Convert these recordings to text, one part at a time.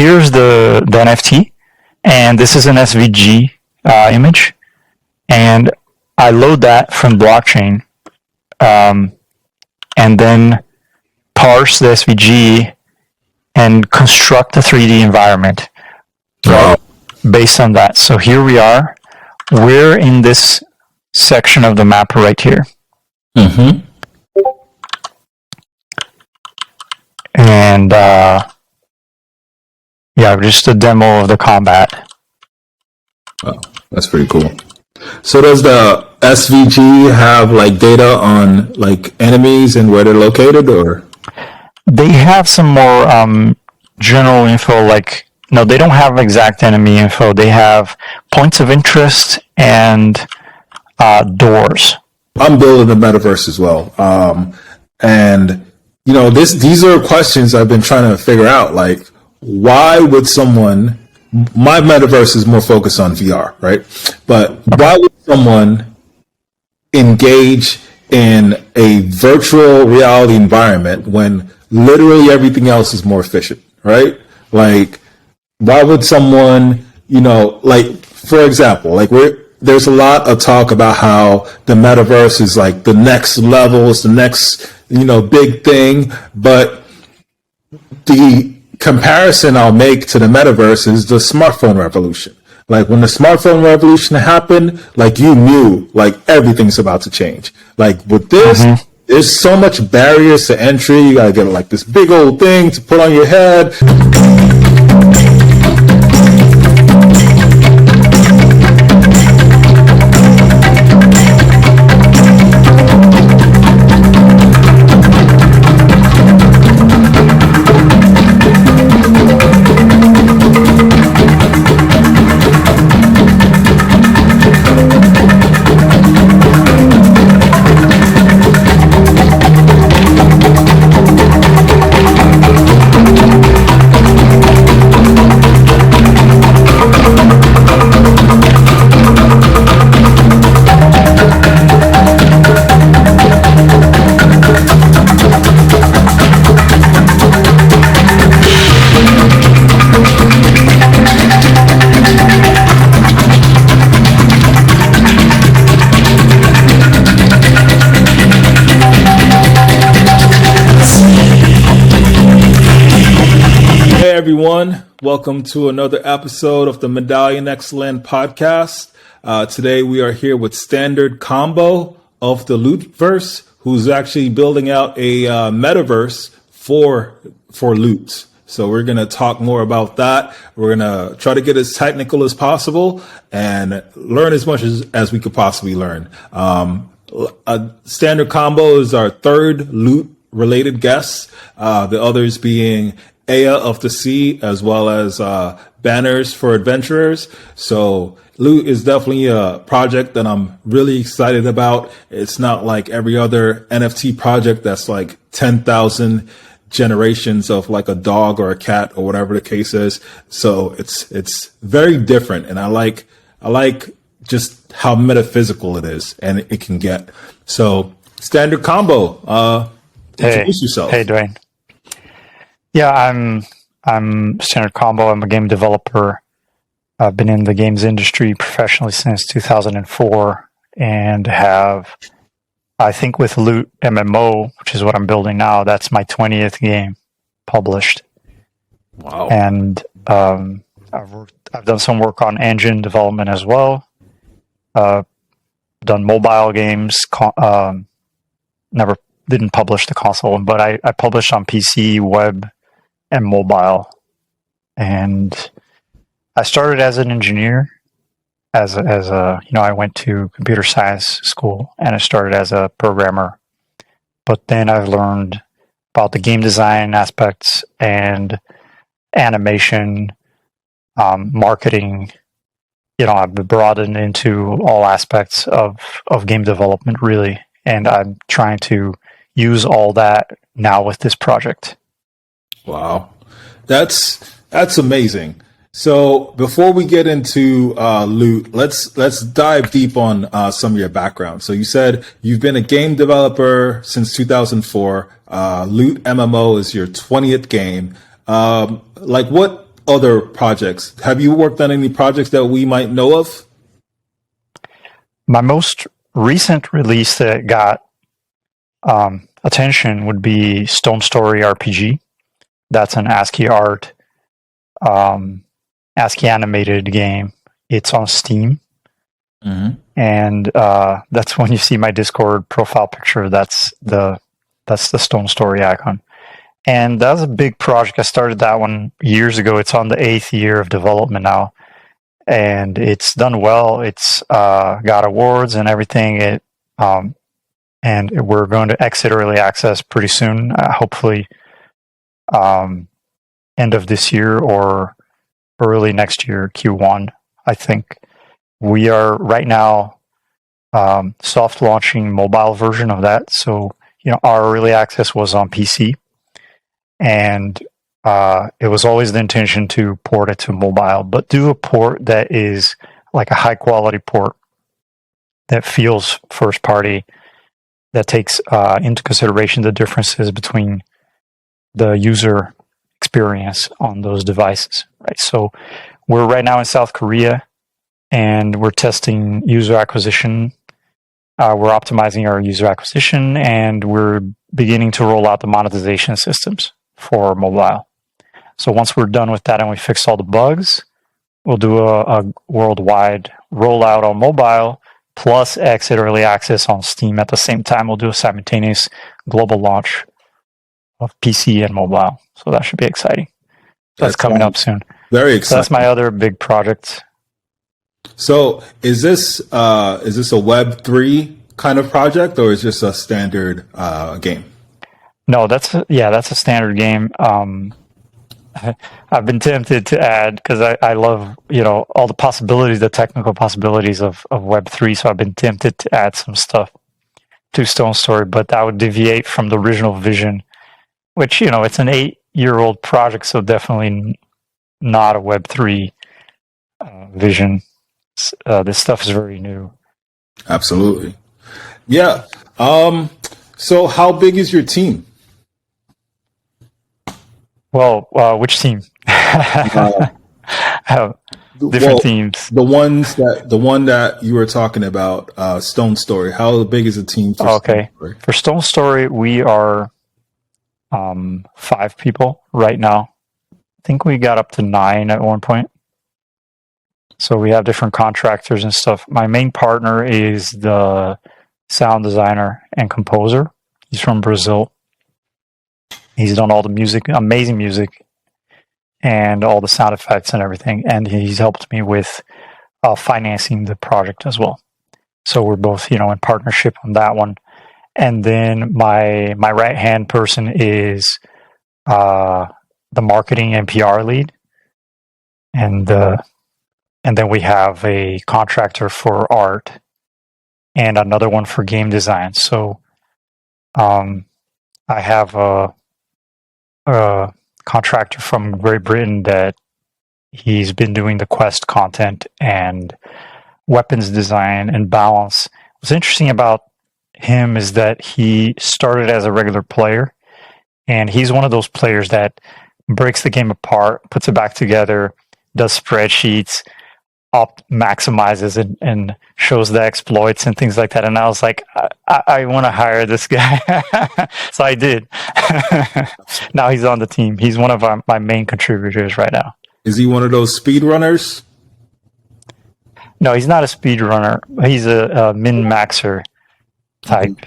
here's the NFT, and this is an SVG image, and I load that from blockchain, and then parse the SVG and construct a 3D environment based on that. So here we are. We're in this section of the map right here. Mm-hmm. And just a demo of the combat. Oh, that's pretty cool. So does the SVG have like data on like enemies and where they're located, or? They have some more general info, like, no, they don't have exact enemy info. They have points of interest and doors. I'm building the metaverse as well. And, you know, these are questions I've been trying to figure out. Like, why would someone, my metaverse is more focused on VR, right? But why would someone engage in a virtual reality environment when literally everything else is more efficient, right? Like, why would someone, you know, like, for example, like there's a lot of talk about how the metaverse is like the next level, is the next, you know, big thing. But the comparison I'll make to the metaverse is the smartphone revolution. Like when the smartphone revolution happened, like you knew like everything's about to change. Like with this, there's so much barriers to entry. You gotta get like this big old thing to put on your head. Everyone, welcome to another episode of the Medallion Excellent podcast. Today we are here with Standard Combo of the Lootverse, who's actually building out a metaverse for loot. So we're going to talk more about that. We're going to try to get as technical as possible and learn as much as we could possibly learn. Standard Combo is our third loot-related guest, the others being Aya of the Sea, as well as Banners for Adventurers. So Loot is definitely a project that I'm really excited about. It's not like every other NFT project that's like 10,000 generations of like a dog or a cat or whatever the case is. So it's very different, and I like just how metaphysical it is and it can get. So Standard Combo, introduce yourself. Hey, Dwayne. Yeah, I'm Standard Combo. I'm a game developer. I've been in the games industry professionally since 2004 and have, I think with Loot MMO, which is what I'm building now, that's my 20th game published. Wow. And I've done some work on engine development as well. Done mobile games, never didn't publish the console one, but I published on PC, web, and mobile. And I started as an engineer, as a I went to computer science school, and I started as a programmer. But then I've learned about the game design aspects and animation, marketing. I've been broadened into all aspects of game development, really, and I'm trying to use all that now with this project. Wow, that's amazing. So before we get into Loot, let's dive deep on some of your background. So you said you've been a game developer since 2004. Loot MMO is your 20th game. Like, what other projects. Have you worked on any projects that we might know of? My most recent release that got attention would be Stone Story RPG. That's an ASCII art, ASCII animated game. It's on Steam. Mm-hmm. And that's when you see my Discord profile picture. That's the Stone Story icon. And that was a big project. I started that one years ago. It's on the 8th year of development now, and it's done well. It's got awards and everything. And we're going to exit early access pretty soon. Hopefully, end of this year or early next year, Q1. I think we are right now soft launching mobile version of that. So our early access was on PC. And it was always the intention to port it to mobile, but do a port that is like a high quality port that feels first party, that takes into consideration the differences between the user experience on those devices, right? So we're right now in South Korea and we're testing user acquisition. We're optimizing our user acquisition and we're beginning to roll out the monetization systems for mobile. So once we're done with that and we fix all the bugs, we'll do a worldwide rollout on mobile plus exit early access on Steam at the same time. We'll do a simultaneous global launch of PC and mobile. So that should be exciting. That's coming up soon. Very exciting. So that's my other big project. So is this a Web3 kind of project or is this a standard game? No, that's a standard game. I've been tempted to add because I love all the possibilities, the technical possibilities of Web3. So I've been tempted to add some stuff to Stone Story, but that would deviate from the original vision, which it's an 8-year-old project, so definitely not a Web3 vision. This stuff is very new. Absolutely, yeah. So how big is your team? Well, which team? Different teams. The one that you were talking about, Stone Story. How big is the team for Stone Story? For Stone Story, we are 5 people right now. I think we got up to 9 at one point. So we have different contractors and stuff. My main partner is the sound designer and composer. He's from Brazil. He's done all the music, amazing music, and all the sound effects and everything. And he's helped me with financing the project as well. So we're both, in partnership on that one. And then my right-hand person is the marketing and PR lead. And then we have a contractor for art and another one for game design. So I have a contractor from Great Britain that he's been doing the quest content and weapons design and balance. What's interesting about him is that he started as a regular player, and he's one of those players that breaks the game apart, puts it back together, does spreadsheets, maximizes and shows the exploits and things like that. And I was like, I want to hire this guy. So I did. Now he's on the team. He's one of my main contributors right now. Is he one of those speed runners? No, he's not a speed runner. He's a min-maxer type.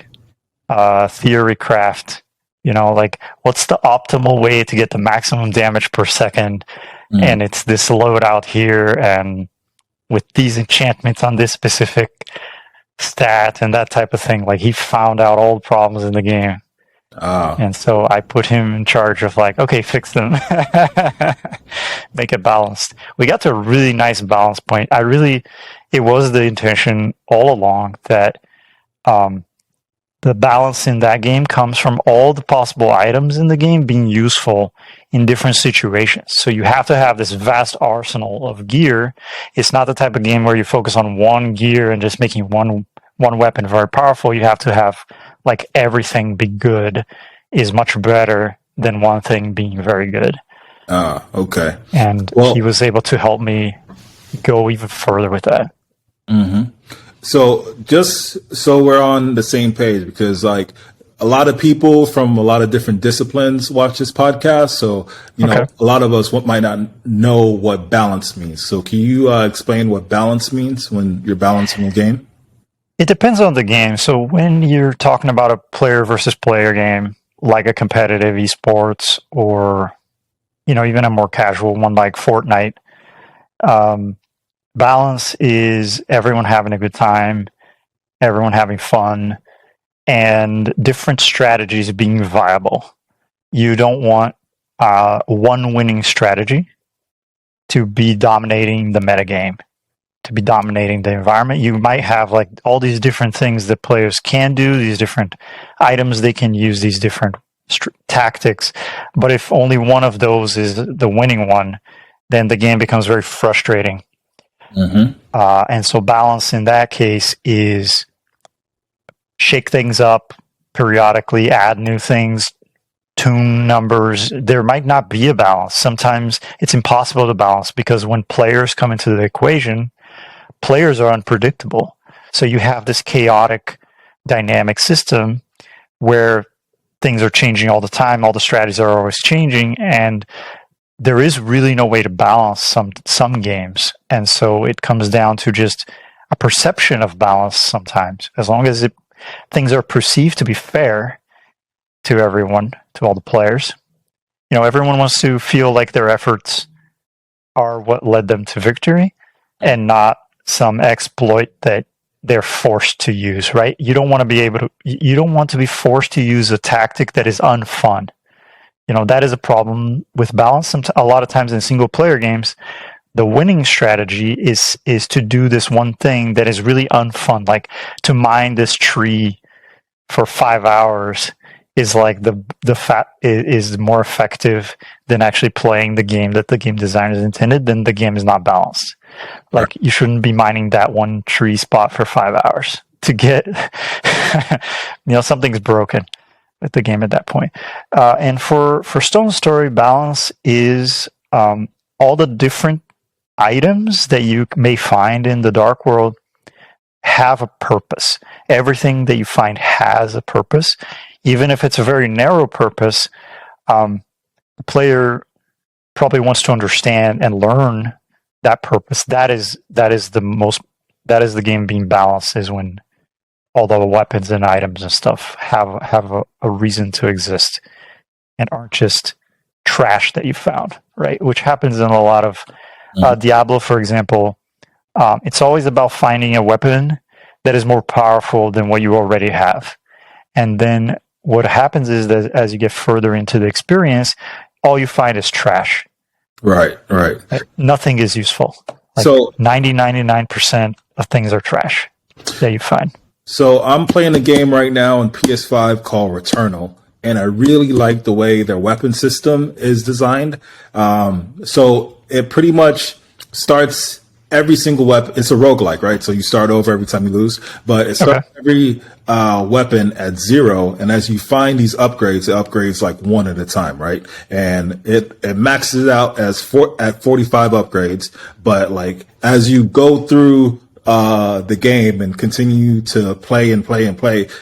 Theory craft. Like what's the optimal way to get the maximum damage per second? And it's this loadout here and with these enchantments on this specific stat and that type of thing. Like he found out all the problems in the game. And so I put him in charge of okay, fix them. Make it balanced. We got to a really nice balance point. It was the intention all along that the balance in that game comes from all the possible items in the game being useful in different situations. So you have to have this vast arsenal of gear. It's not the type of game where you focus on one gear and just making one weapon very powerful. You have to have everything be good is much better than one thing being very good. Okay. And Well, he was able to help me go even further with that. so just so we're on the same page, because like a lot of people from a lot of different disciplines watch this podcast. So, Okay. a lot of us might not know what balance means. So can you explain what balance means when you're balancing a game? It depends on the game. So when you're talking about a player versus player game, like a competitive esports or, even a more casual one like Fortnite, um, balance is everyone having a good time, everyone having fun, and different strategies being viable. You don't want one winning strategy to be dominating the metagame, to be dominating the environment. You might have like all these different things that players can do, these different items they can use, these different tactics. But if only one of those is the winning one, then the game becomes very frustrating. And so balance in that case is shake things up periodically, add new things, tune numbers. There might not be a balance. Sometimes it's impossible to balance because when players come into the equation, players are unpredictable. So you have this chaotic dynamic system where things are changing all the time, all the strategies are always changing, and there is really no way to balance some games. And so it comes down to just a perception of balance sometimes. As long as things are perceived to be fair to everyone, to all the players. Everyone wants to feel like their efforts are what led them to victory and not some exploit that they're forced to use, right? You don't want to be forced to use a tactic that is unfun. That is a problem with balance. A lot of times in single player games, the winning strategy is to do this one thing that is really unfun, like to mine this tree for 5 hours is like the fat is more effective than actually playing the game that the game designers intended. Then the game is not balanced. Like you shouldn't be mining that one tree spot for 5 hours to get, something's broken with the game at that point. And for Stone Story, balance is all the different items that you may find in the Dark World have a purpose. Everything that you find has a purpose, even if it's a very narrow purpose. The player probably wants to understand and learn that purpose. That is the game being balanced, is when all the weapons and items and stuff have a reason to exist and aren't just trash that you found, right? Which happens in a lot of Diablo, for example. It's always about finding a weapon that is more powerful than what you already have. And then what happens is that as you get further into the experience, all you find is trash. Right. Nothing is useful. So 99% of things are trash that you find. So I'm playing a game right now on PS5 called Returnal, and I really like the way their weapon system is designed. So it pretty much starts every single weapon. It's a roguelike, right? So you start over every time you lose, but it starts every weapon at 0. And as you find these upgrades, it upgrades like one at a time, right? And it maxes out at 45 upgrades. But like as you go through the game and continue to play,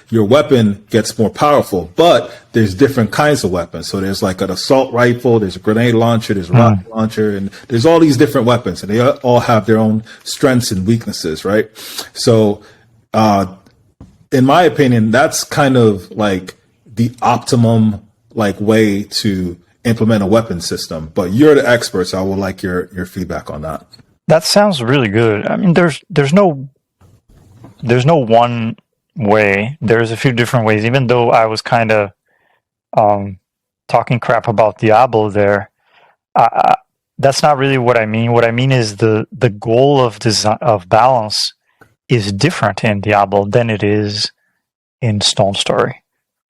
your weapon gets more powerful, but there's different kinds of weapons. So there's like an assault rifle, there's a grenade launcher, there's a rocket launcher, and there's all these different weapons, and they all have their own strengths and weaknesses, right? So, in my opinion, that's kind of like the optimum like way to implement a weapon system. But you're the expert, so I would like your feedback on that. That sounds really good. I mean, there's no one way. There's a few different ways. Even though I was kind of talking crap about Diablo there, that's not really what I mean. What I mean is the goal of design of balance is different in Diablo than it is in Stone Story,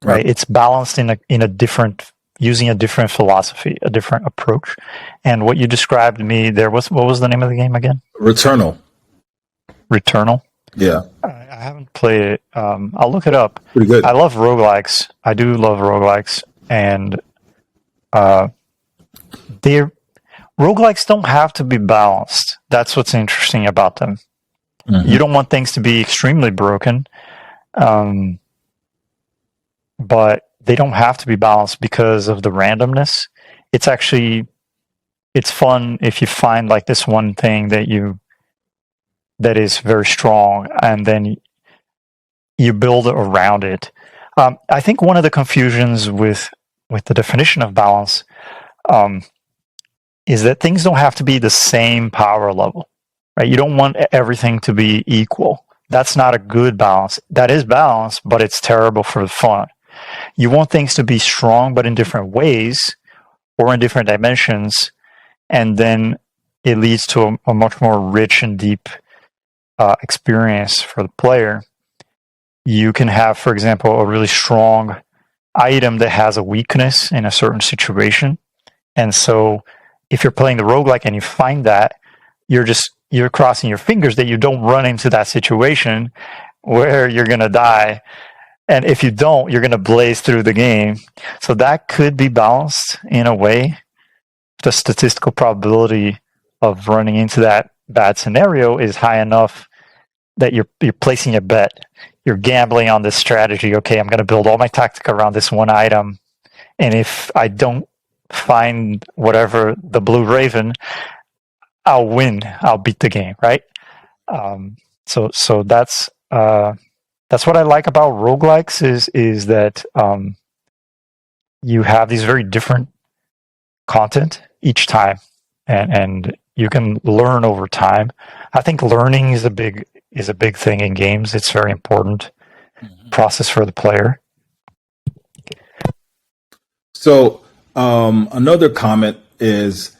right? It's balanced in a different, using a different philosophy, a different approach. And what you described to me there was, what was the name of the game again? Returnal. Yeah. I haven't played it. I'll look it up. Pretty good. I love roguelikes. I do love roguelikes. And roguelikes don't have to be balanced. That's what's interesting about them. Mm-hmm. You don't want things to be extremely broken, but they don't have to be balanced because of the randomness. It's fun if you find like this one thing that is very strong, and then you build around it. I think one of the confusions with the definition of balance is that things don't have to be the same power level, right? You don't want everything to be equal. That's not a good balance. That is balance, but it's terrible for the fun. You want things to be strong, but in different ways or in different dimensions, and then it leads to a much more rich and deep experience for the player. You can have, for example, a really strong item that has a weakness in a certain situation. And so if you're playing the roguelike and you find that, you're crossing your fingers that you don't run into that situation where you're going to die. And if you don't, you're going to blaze through the game. So that could be balanced in a way. The statistical probability of running into that bad scenario is high enough that you're placing a bet. You're gambling on this strategy. Okay, I'm going to build all my tactic around this one item. And if I don't find whatever, the blue raven, I'll win. I'll beat the game, right? So that's what I like about roguelikes is that you have these very different content each time, and you can learn over time. I think learning is a big thing in games. It's very important process for the player. So another comment is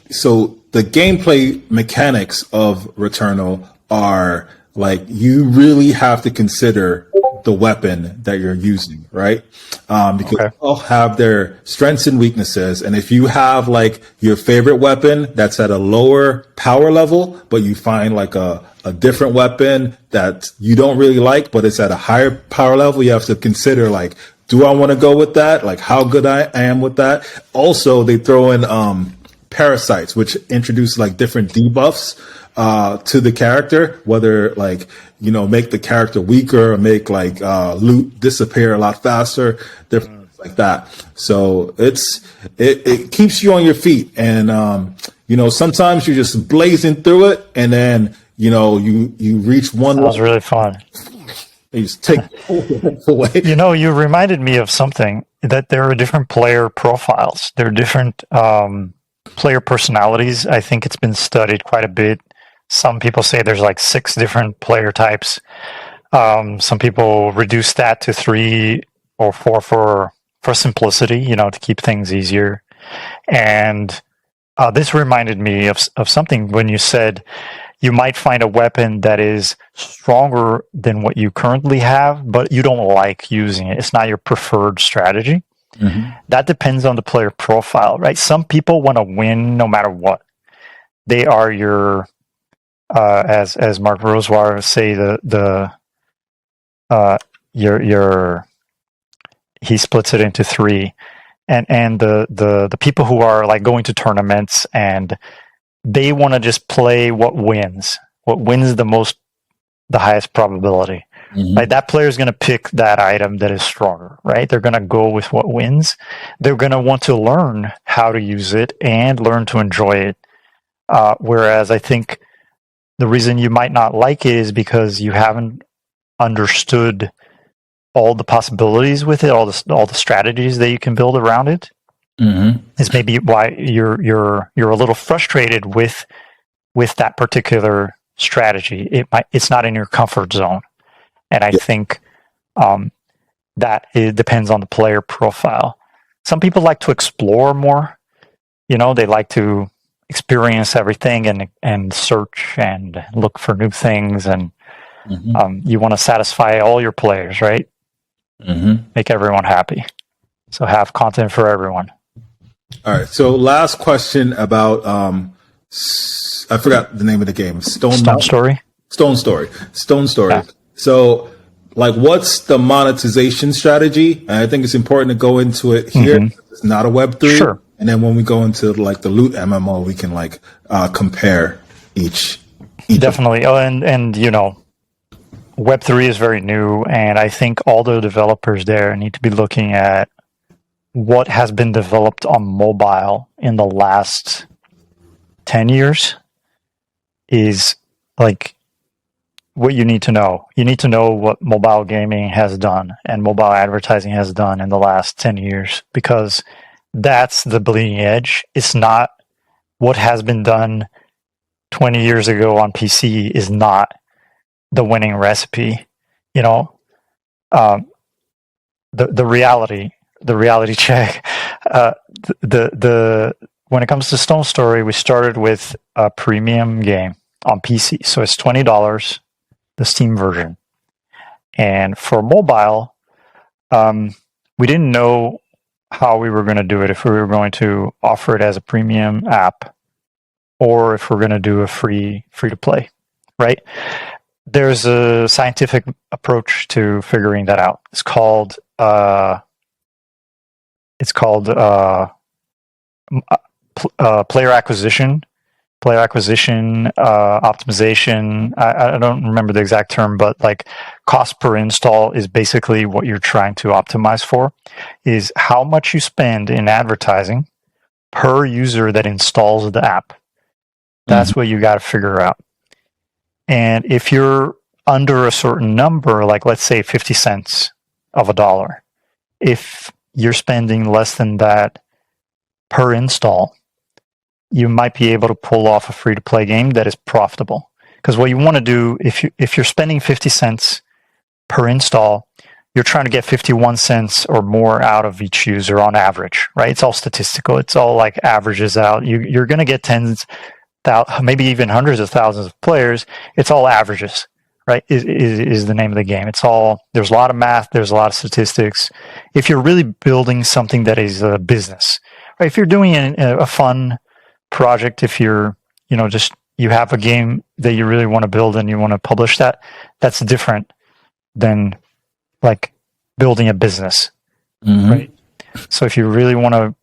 so the gameplay mechanics of Returnal are like you really have to consider the weapon that you're using, right? Because they all have their strengths and weaknesses. And if you have like your favorite weapon that's at a lower power level, but you find like a different weapon that you don't really like, but it's at a higher power level, you have to consider like, do I want to go with that? Like how good I am with that? Also, they throw in parasites, which introduce like different debuffs to the character, whether like, you know, make the character weaker or make like loot disappear a lot faster, different like that. So it keeps you on your feet, and you know, sometimes you're just blazing through it, and then you know you reach one. That was really fun. You just take away. You know, you reminded me of something, that there are different player profiles. There are different player personalities. I think it's been studied quite a bit. Some people say there's like 6 different player types. Some people reduce that to 3 or 4 for simplicity, you know, to keep things easier. And this reminded me of something when you said you might find a weapon that is stronger than what you currently have, but you don't like using it. It's not your preferred strategy. Mm-hmm. That depends on the player profile, right? Some people want to win no matter what. They are your, as Mark Rosewater would say, he splits it into 3, and the people who are like going to tournaments and they want to just play what wins the highest probability. Mm-hmm. Right? That player is going to pick that item that is stronger, right? They're going to go with what wins. They're going to want to learn how to use it and learn to enjoy it. Whereas I think the reason you might not like it is because you haven't understood all the possibilities with it, all the strategies that you can build around it. Mm-hmm. Is maybe why you're a little frustrated with that particular strategy. It's not in your comfort zone, and I think that it depends on the player profile. Some people like to explore more. You know, they like to experience everything and search and look for new things, and you want to satisfy all your players, right? Mm-hmm. Make everyone happy. So have content for everyone. All right. So last question about I forgot the name of the game. Stone Story. Stone Story. Yeah. So like, what's the monetization strategy? And I think it's important to go into it here. Mm-hmm. It's not a Web3. Sure. And then when we go into like the loot MMO, we can like compare each. Definitely. Oh, and you know, Web3 is very new, and I think all the developers there need to be looking at what has been developed on mobile in the last 10 years is like what you need to know. You need to know what mobile gaming has done and mobile advertising has done in the last 10 years, because that's the bleeding edge. It's not what has been done 20 years ago on PC is not the winning recipe. You know, the reality check. The when it comes to Stone Story, we started with a premium game on PC, so it's $20, the Steam version, and for mobile, we didn't know how we were going to do it, if we were going to offer it as a premium app or if we're going to do a free to play, right? There's a scientific approach to figuring that out. It's called player acquisition optimization. I don't remember the exact term, but like cost per install is basically what you're trying to optimize for, is how much you spend in advertising per user that installs the app. That's what you got to figure out. And if you're under a certain number, like let's say 50 cents of a dollar, if you're spending less than that per install, you might be able to pull off a free-to-play game that is profitable. Because what you want to do, if you're spending 50 cents per install, you're trying to get 51 cents or more out of each user on average, right? It's all statistical. It's all like averages out. You're going to get maybe even hundreds of thousands of players. It's all averages, right? Is the name of the game. There's a lot of math. There's a lot of statistics. If you're really building something that is a business, right? If you're doing a fun project, if you're, you have a game that you really want to build and you want to publish that's different than like building a business, right? So if you really want to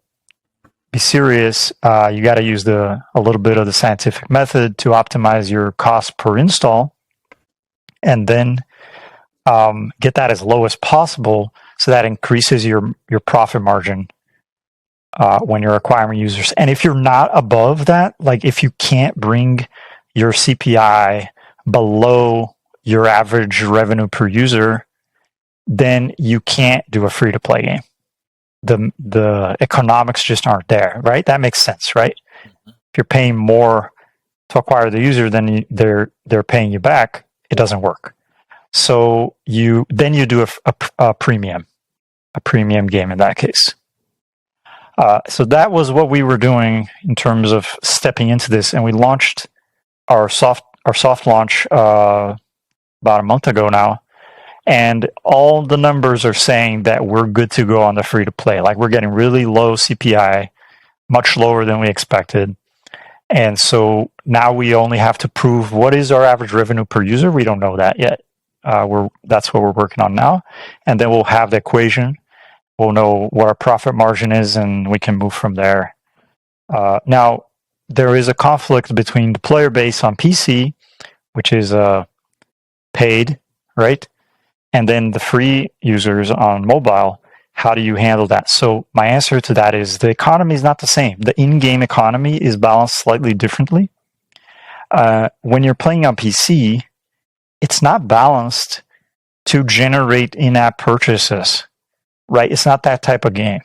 be serious, you got to use a little bit of the scientific method to optimize your cost per install, and then get that as low as possible, so that increases your profit margin when you're acquiring users. And if you're not above that, like if you can't bring your CPI below your average revenue per user, then you can't do a free-to-play game. The economics just aren't there, right? That makes sense, right? If you're paying more to acquire the user than they're paying you back, it doesn't work. So you do a premium game in that case. So that was what we were doing in terms of stepping into this, and we launched our soft launch about a month ago now, and all the numbers are saying that we're good to go on the free to play. Like we're getting really low CPI, much lower than we expected, and so now we only have to prove what is our average revenue per user. We don't know that yet. That's what we're working on now, and then we'll have the equation. We'll know what our profit margin is, and we can move from there. Now, there is a conflict between the player base on PC, which is paid, right? And then the free users on mobile. How do you handle that? So my answer to that is the economy is not the same. The in-game economy is balanced slightly differently. When you're playing on PC, it's not balanced to generate in-app purchases. Right? It's not that type of game.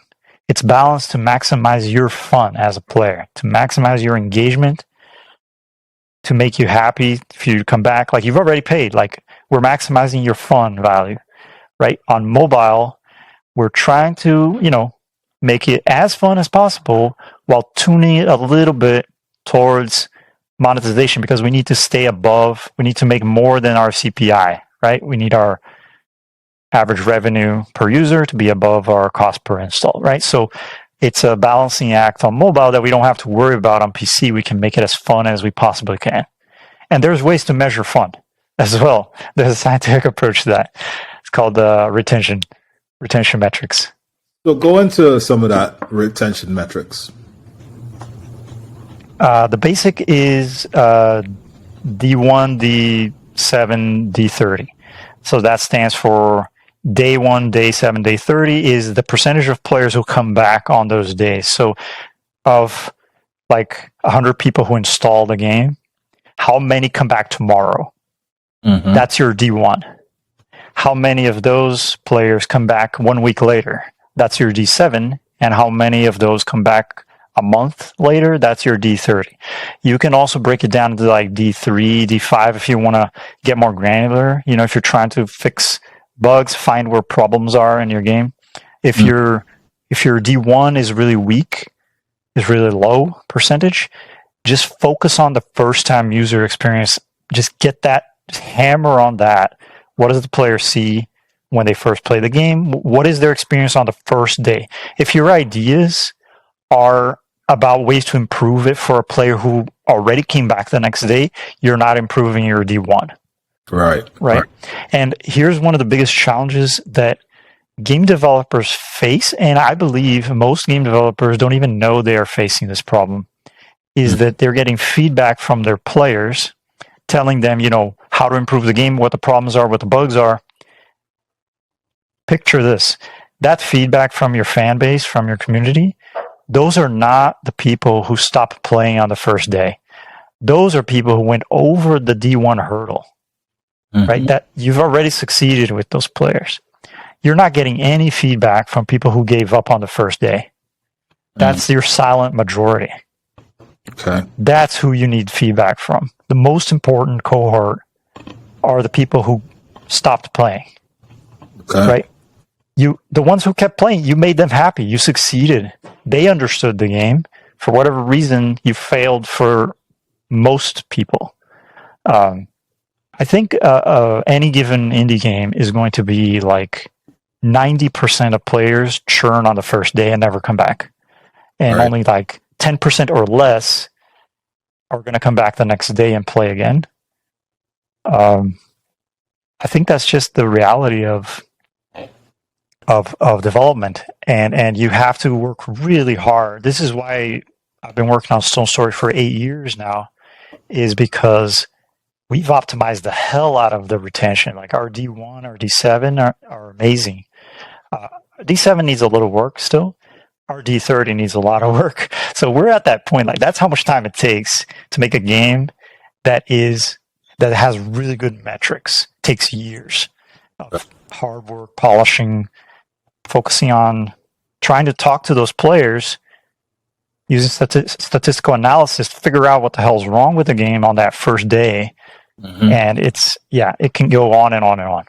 It's balanced to maximize your fun as a player, to maximize your engagement, to make you happy for you to come back. Like you've already paid. Like we're maximizing your fun value, right? On mobile, we're trying to, make it as fun as possible while tuning it a little bit towards monetization, because we need to make more than our CPI, right? We need our average revenue per user to be above our cost per install, right? So it's a balancing act on mobile that we don't have to worry about on PC. We can make it as fun as we possibly can. And there's ways to measure fun as well. There's a scientific approach to that. It's called retention metrics. So go into some of that retention metrics. The basic is D1, D7, D30. So that stands for day 1, day 7, day 30 is the percentage of players who come back on those days. So of like 100 people who install the game, how many come back tomorrow? Mm-hmm. That's your D1. How many of those players come back 1 week later? That's your D7. And how many of those come back a month later? That's your D30. You can also break it down to like D3, D5 if you want to get more granular. You know, if you're trying to fix bugs, find where problems are in your game. If your D1 is really weak, is really low percentage, just focus on the first time user experience. Just get that, just hammer on that. What does the player see when they first play the game? What is their experience on the first day? If your ideas are about ways to improve it for a player who already came back the next day, you're not improving your D1. Right. And here's one of the biggest challenges that game developers face, and I believe most game developers don't even know they are facing this problem, is that they're getting feedback from their players telling them, you know, how to improve the game, what the problems are, what the bugs are. Picture this. That feedback from your fan base, from your community, those are not the people who stopped playing on the first day. Those are people who went over the D1 hurdle, right? That you've already succeeded with those players. You're not getting any feedback from people who gave up on the first day. That's your silent majority. Okay. That's who you need feedback from. The most important cohort are the people who stopped playing. Okay. Right? The ones who kept playing, you made them happy. You succeeded. They understood the game. For whatever reason, you failed for most people. I think any given indie game is going to be like 90% of players churn on the first day and never come back. And only like 10% or less are going to come back the next day and play again. I think that's just the reality of development, and you have to work really hard. This is why I've been working on Stone Story for 8 years now, is because we've optimized the hell out of the retention. Like our D1, our D7 are amazing. D7 needs a little work still. Our D30 needs a lot of work. So we're at that point. Like that's how much time it takes to make a game that has really good metrics. It takes years of hard work, polishing, focusing on trying to talk to those players, using statistical analysis to figure out what the hell's wrong with the game on that first day. And it can go on and on and on.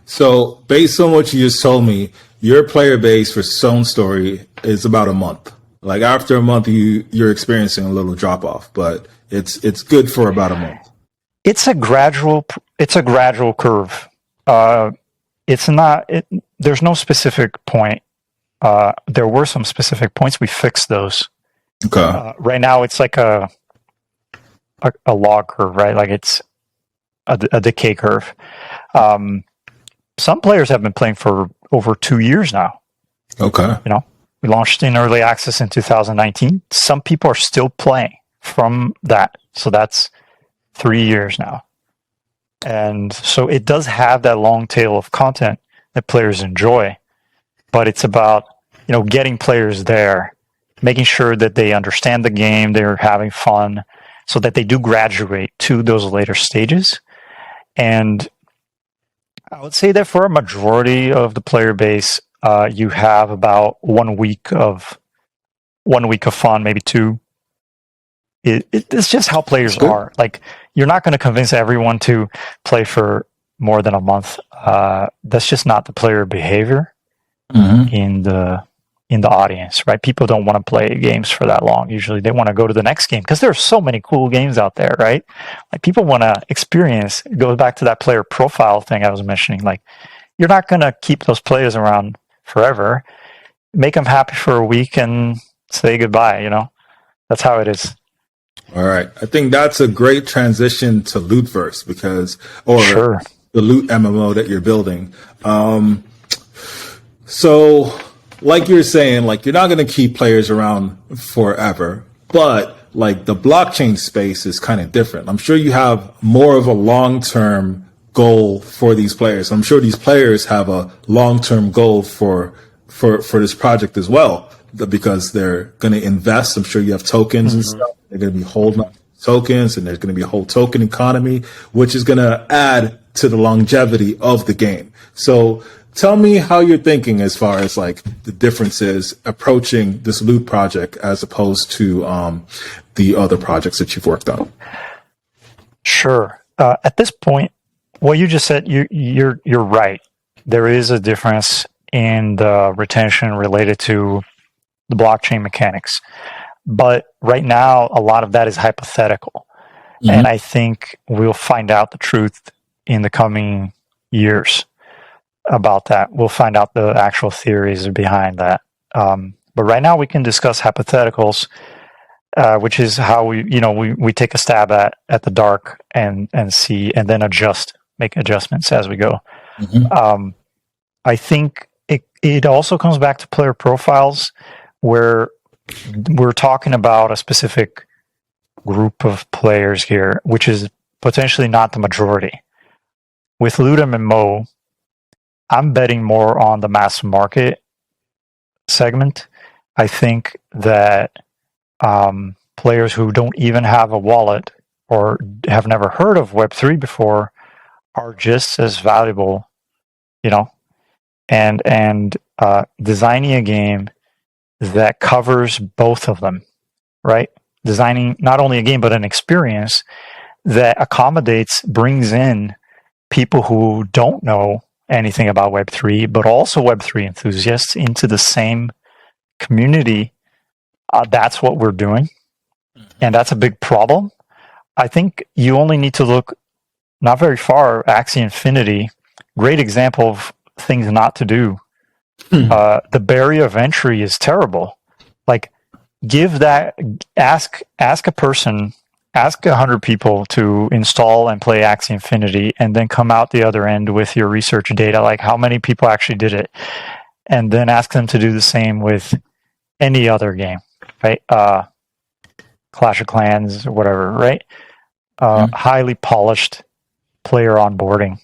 So based on what you just told me, your player base for Stone Story is about a month. Like after a month, you're experiencing a little drop off, but it's good for about a month. It's a gradual curve. There's no specific point. There were some specific points. We fixed those. Okay. Right now, it's like a log curve, right? Like it's a decay curve. Some players have been playing for over 2 years now. Okay. You know, we launched in early access in 2019. Some people are still playing from that. So that's 3 years now. And so it does have that long tail of content that players enjoy, but it's about, you know, getting players there, making sure that they understand the game, they're having fun, so that they do graduate to those later stages. And I would say that for a majority of the player base, you have about 1 week of fun, maybe two. It's just how players are. Like, you're not going to convince everyone to play for more than a month. That's just not the player behavior in the audience, right? People don't want to play games for that long. Usually they want to go to the next game because there are so many cool games out there, right? Like people want to experience. It goes back to that player profile thing I was mentioning. Like, you're not going to keep those players around forever. Make them happy for a week and say goodbye, you know? That's how it is. All right. I think that's a great transition to Lootverse Sure. The Loot MMO that you're building. So like you're saying, like you're not going to keep players around forever, but like the blockchain space is kind of different. I'm sure you have more of a long-term goal for these players. I'm sure these players have a long-term goal for this project as well, because they're going to invest. I'm sure you have tokens and stuff. They're going to be holding tokens, and there's going to be a whole token economy, which is going to add to the longevity of the game. So tell me how you're thinking as far as like the differences approaching this Loot project as opposed to the other projects that you've worked on. Sure. At this point, what you just said, you're right. There is a difference in the retention related to the blockchain mechanics. But right now, a lot of that is hypothetical. Mm-hmm. And I think we'll find out the truth in the coming years about that. We'll find out the actual theories behind that. But right now, we can discuss hypotheticals, which is how we take a stab at the dark and see, and then make adjustments as we go. Mm-hmm. I think it also comes back to player profiles, where we're talking about a specific group of players here, which is potentially not the majority. With Loot MMO, I'm betting more on the mass market segment. I think that players who don't even have a wallet or have never heard of Web3 before are just as valuable, and designing a game that covers both of them, right? Designing not only a game, but an experience that brings in people who don't know anything about Web3, but also Web3 enthusiasts into the same community. That's what we're doing. And that's a big problem. I think you only need to look not very far. Axie Infinity, great example of things not to do. The barrier of entry is terrible. Like, ask a person, ask 100 people to install and play Axie Infinity, and then come out the other end with your research data, like how many people actually did it, and then ask them to do the same with any other game, right? Clash of Clans or whatever, right? Highly polished player onboarding.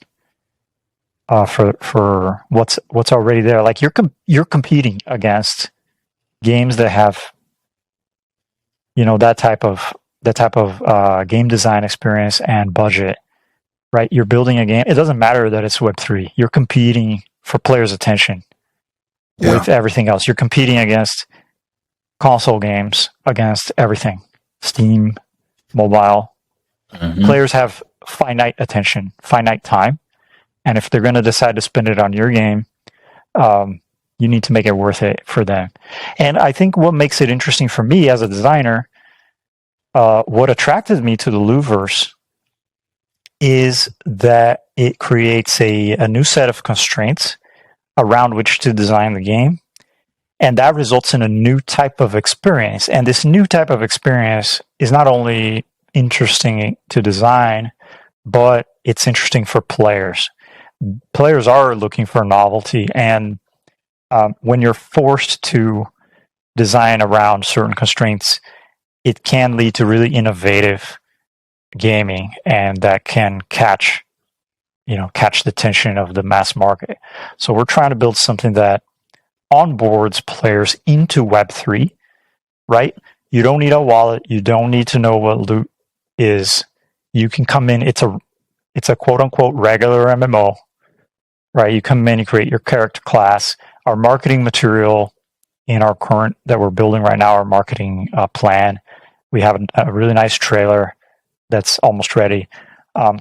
For what's already there, like you're competing against games that have, that type of game design experience and budget, right? You're building a game. It doesn't matter that it's Web3. You're competing for players' attention with everything else. You're competing against console games, against everything, Steam, mobile. Mm-hmm. Players have finite attention, finite time. And if they're going to decide to spend it on your game, you need to make it worth it for them. And I think what makes it interesting for me as a designer, what attracted me to the Lootverse is that it creates a new set of constraints around which to design the game. And that results in a new type of experience. And this new type of experience is not only interesting to design, but it's interesting for players. Players are looking for novelty, and when you're forced to design around certain constraints, it can lead to really innovative gaming, and that can catch the attention of the mass market. So we're trying to build something that onboards players into Web3, right? You don't need a wallet. You don't need to know what Loot is. You can come in. It's a quote unquote regular MMO. Right, you come in, you create your character class. Our marketing material in our current that we're building right now, our marketing plan, we have a really nice trailer that's almost ready.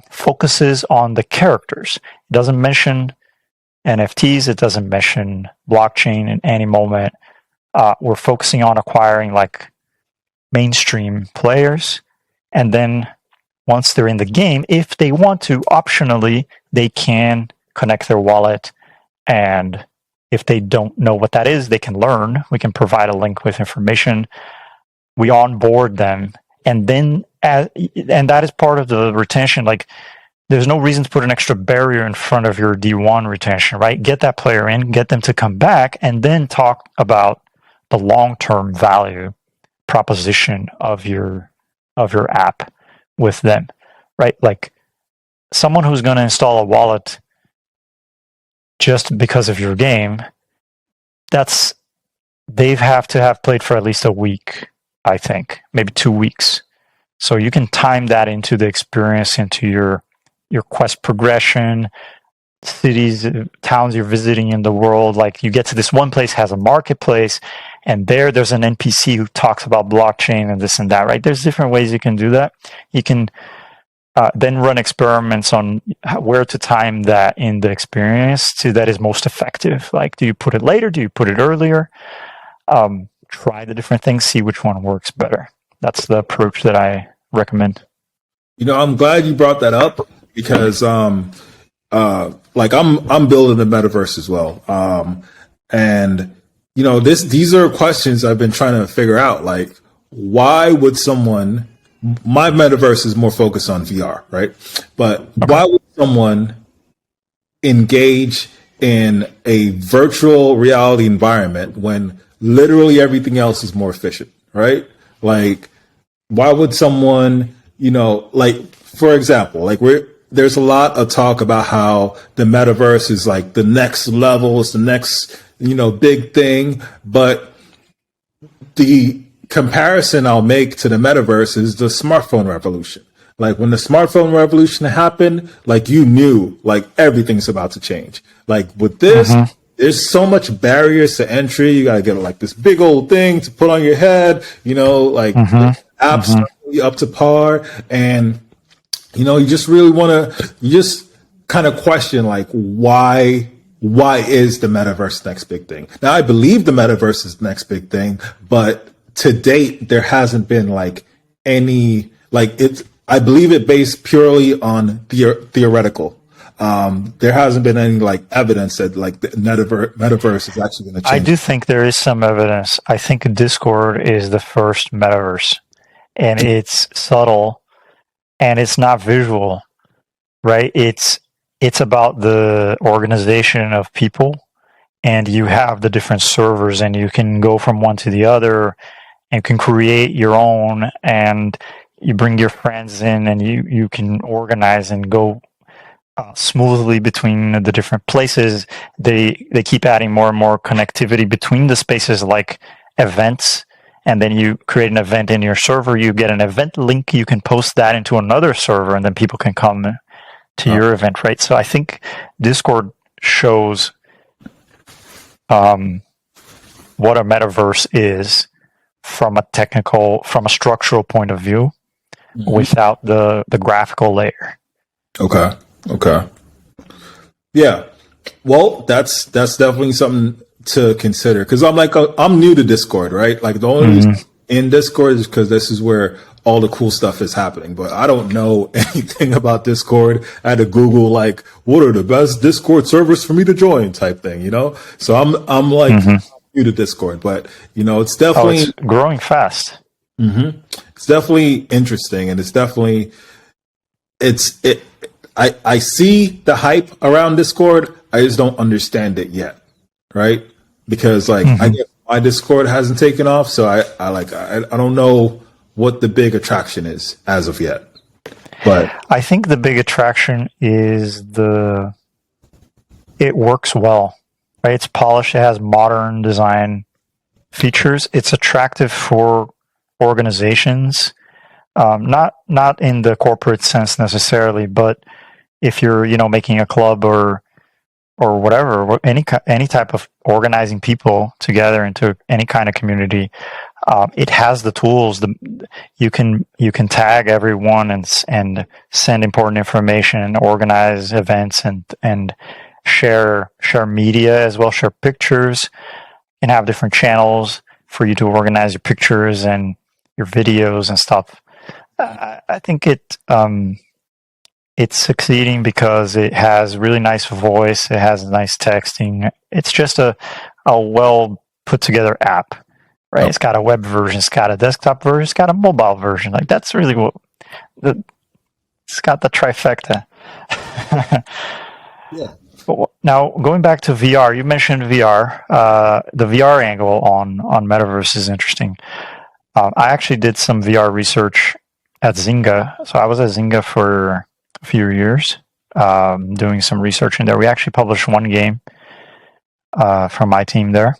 Focuses on the characters. It doesn't mention NFTs. It doesn't mention blockchain in any moment. We're focusing on acquiring like mainstream players, and then once they're in the game, if they want to, optionally, they can connect their wallet, and if they don't know what that is, they can learn. We can provide a link with information. We onboard them, and then and that is part of the retention. Like, there's no reason to put an extra barrier in front of your D1 retention, right? Get that player in, get them to come back, and then talk about the long-term value proposition of your app with them, right? Like someone who's going to install a wallet just because of your game, they have to have played for at least a week, I think, maybe 2 weeks. So you can time that into the experience, into your quest progression, cities, towns you're visiting in the world. Like you get to this one place, has a marketplace, and there's an NPC who talks about blockchain and this and that, right? There's different ways you can do that. You can then run experiments on where to time that in the experience to that is most effective. Like, do you put it later? Do you put it earlier? Try the different things, see which one works better. That's the approach that I recommend. I'm glad you brought that up because, like I'm building the metaverse as well. And these are questions I've been trying to figure out. Like, why would someone, my metaverse is more focused on VR, right? But why would someone engage in a virtual reality environment when literally everything else is more efficient, right? Like, why would someone, like, for example, like there's a lot of talk about how the metaverse is like the next level, it's the next, big thing. But the comparison I'll make to the metaverse is the smartphone revolution. Like when the smartphone revolution happened, like you knew like everything's about to change. Like with this, there's so much barriers to entry. You got to get like this big old thing to put on your head, like apps up to par. And, you just really want to, you just kind of question like, why is the metaverse the next big thing? Now, I believe the metaverse is the next big thing, but to date, there hasn't been like any, like I believe it based purely on theoretical. There hasn't been any like evidence that like the metaverse is actually going to change. I do think there is some evidence. I think Discord is the first metaverse, and it's subtle and it's not visual, right? It's about the organization of people, and you have the different servers, and you can go from one to the other, and you can create your own, and you bring your friends in, and you can organize and go smoothly between the different places. They keep adding more and more connectivity between the spaces, like events. And then you create an event in your server. You get an event link. You can post that into another server, and then people can come to your event, right? So I think Discord shows what a metaverse is from a structural point of view, without the graphical layer. Okay. Yeah. Well, that's definitely something to consider, because I'm new to Discord, right? Like the only reason in Discord is because this is where all the cool stuff is happening, but I don't know anything about Discord. I had to Google like, what are the best Discord servers for me to join type thing, So I'm like new to Discord, but it's definitely it's growing fast. It's definitely interesting, and it's definitely I see the hype around Discord. I just don't understand it yet, right? Because like I guess my Discord hasn't taken off, so I don't know what the big attraction is as of yet. But I think the big attraction is it works well, right? It's polished. It has modern design features. It's attractive for organizations, not in the corporate sense necessarily, but if you're making a club or whatever, any type of organizing people together into any kind of community, it has the tools. You can tag everyone and send important information, organize events, and share media as well, share pictures, and have different channels for you to organize your pictures and your videos and stuff. I think it's succeeding because it has really nice voice. It has nice texting. It's just a well put together app, right? It's got a web version. It's got a desktop version. It's got a mobile version. Like that's really it's got the trifecta. Yeah. Now going back to VR, you mentioned VR. The VR angle on Metaverse is interesting. I actually did some VR research at Zynga. So I was at Zynga for a few years, doing some research in there. We actually published one game from my team there,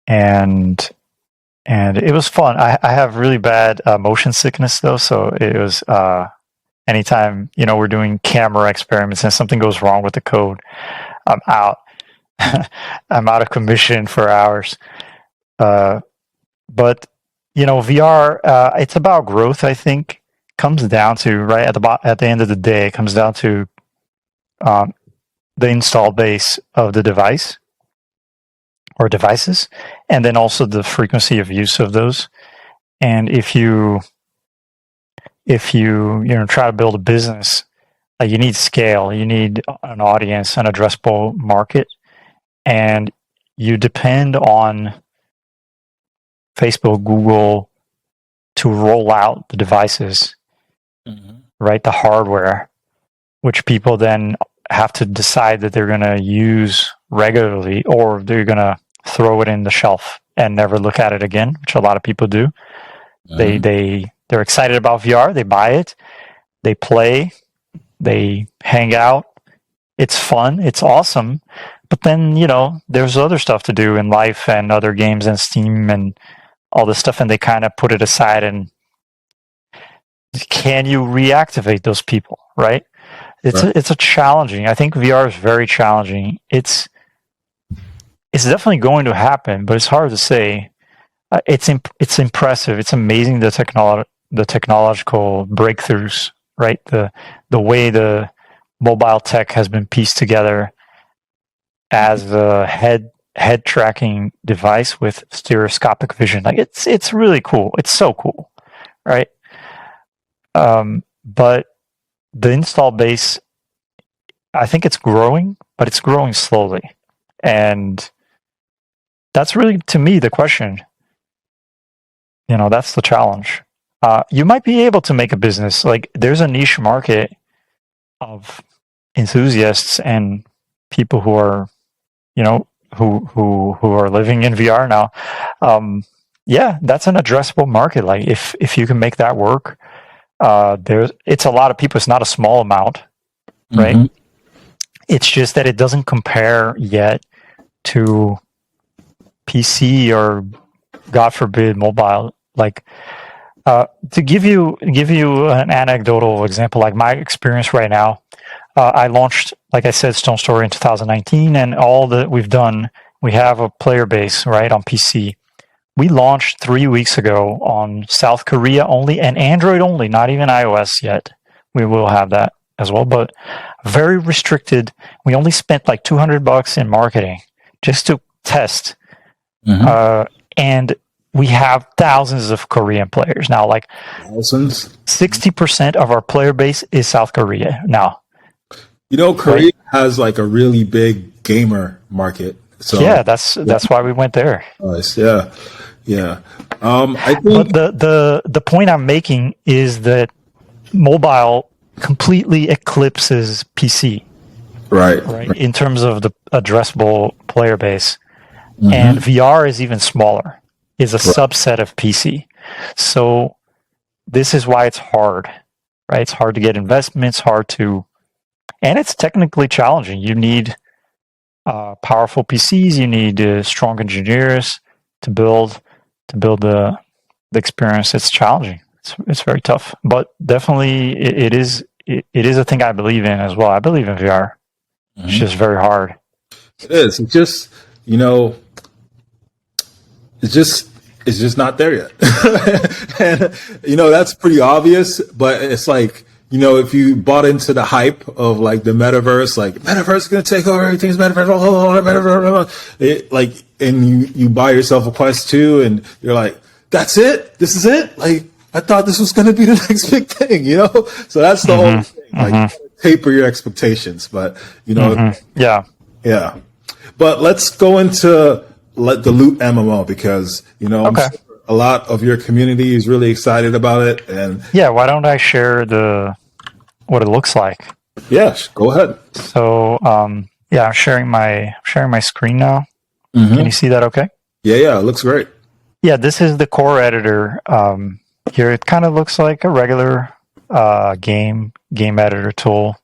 and it was fun. I have really bad motion sickness though, so it was anytime we're doing camera experiments and something goes wrong with the code, I'm out. I'm out of commission for hours. But VR, it's about growth. I think comes down to right at the end of the day, it comes down to the install base of the device or devices, and then also the frequency of use of those. And if you try to build a business, you need scale, you need an audience, an addressable market, and you depend on Facebook, Google to roll out the devices, right? The hardware, which people then have to decide that they're going to use regularly, or they're going to throw it in the shelf and never look at it again, which a lot of people do. They're excited about VR. They buy it. They play. They hang out. It's fun. It's awesome. But then, there's other stuff to do in life and other games and Steam and all this stuff, and they kind of put it aside. And can you reactivate those people, right? It's a challenging. I think VR is very challenging. It's definitely going to happen, but it's hard to say. It's impressive. It's amazing the technological breakthroughs, right? The way the mobile tech has been pieced together as a head tracking device with stereoscopic vision. Like it's really cool. It's so cool, right? But the install base, I think it's growing, but it's growing slowly, and that's really, to me, the question. That's the challenge. You might be able to make a business. Like there's a niche market of enthusiasts and people who are, who are living in VR now. Yeah, that's an addressable market. Like if you can make that work, it's a lot of people. It's not a small amount, right? Mm-hmm. It's just that it doesn't compare yet to PC or, God forbid, mobile. Like to give you an anecdotal example, like my experience right now, I launched, like I said, Stone Story in 2019, and all that we've done, we have a player base, right, on PC. We launched 3 weeks ago on South Korea only and Android only, not even iOS yet. We will have that as well, but very restricted. We only spent like $200 in marketing just to test. Mm-hmm. And we have thousands of Korean players now. Like thousands. 60% of our player base is South Korea now. Korea has like a really big gamer market. So yeah, that's why we went there. Nice. Yeah. I think. But the point I'm making is that mobile completely eclipses PC. Right. In terms of the addressable player base, mm-hmm. and VR is even smaller. Is a subset of PC. So this is why it's hard, right? It's hard to get investments, and it's technically challenging. You need powerful PCs. You need strong engineers to build the experience. It's challenging. It's very tough, but definitely it is a thing I believe in as well. I believe in VR. Mm-hmm. It's just very hard. It is. It's just it's just not there yet. And that's pretty obvious, but it's like, if you bought into the hype of like the metaverse, like metaverse is going to take over everything's metaverse, and you buy yourself a Quest 2 and you're like, that's it? This is it? Like, I thought this was going to be the next big thing, So that's the whole thing. Like, taper your expectations, but yeah. But let's go into the Loot MMO because I'm sure a lot of your community is really excited about it. And yeah, why don't I share what it looks like? Yeah, go ahead. So I'm sharing my screen now. Mm-hmm. Can you see that? Okay. Yeah, it looks great. Yeah, this is the core editor. Here it kind of looks like a regular game editor tool.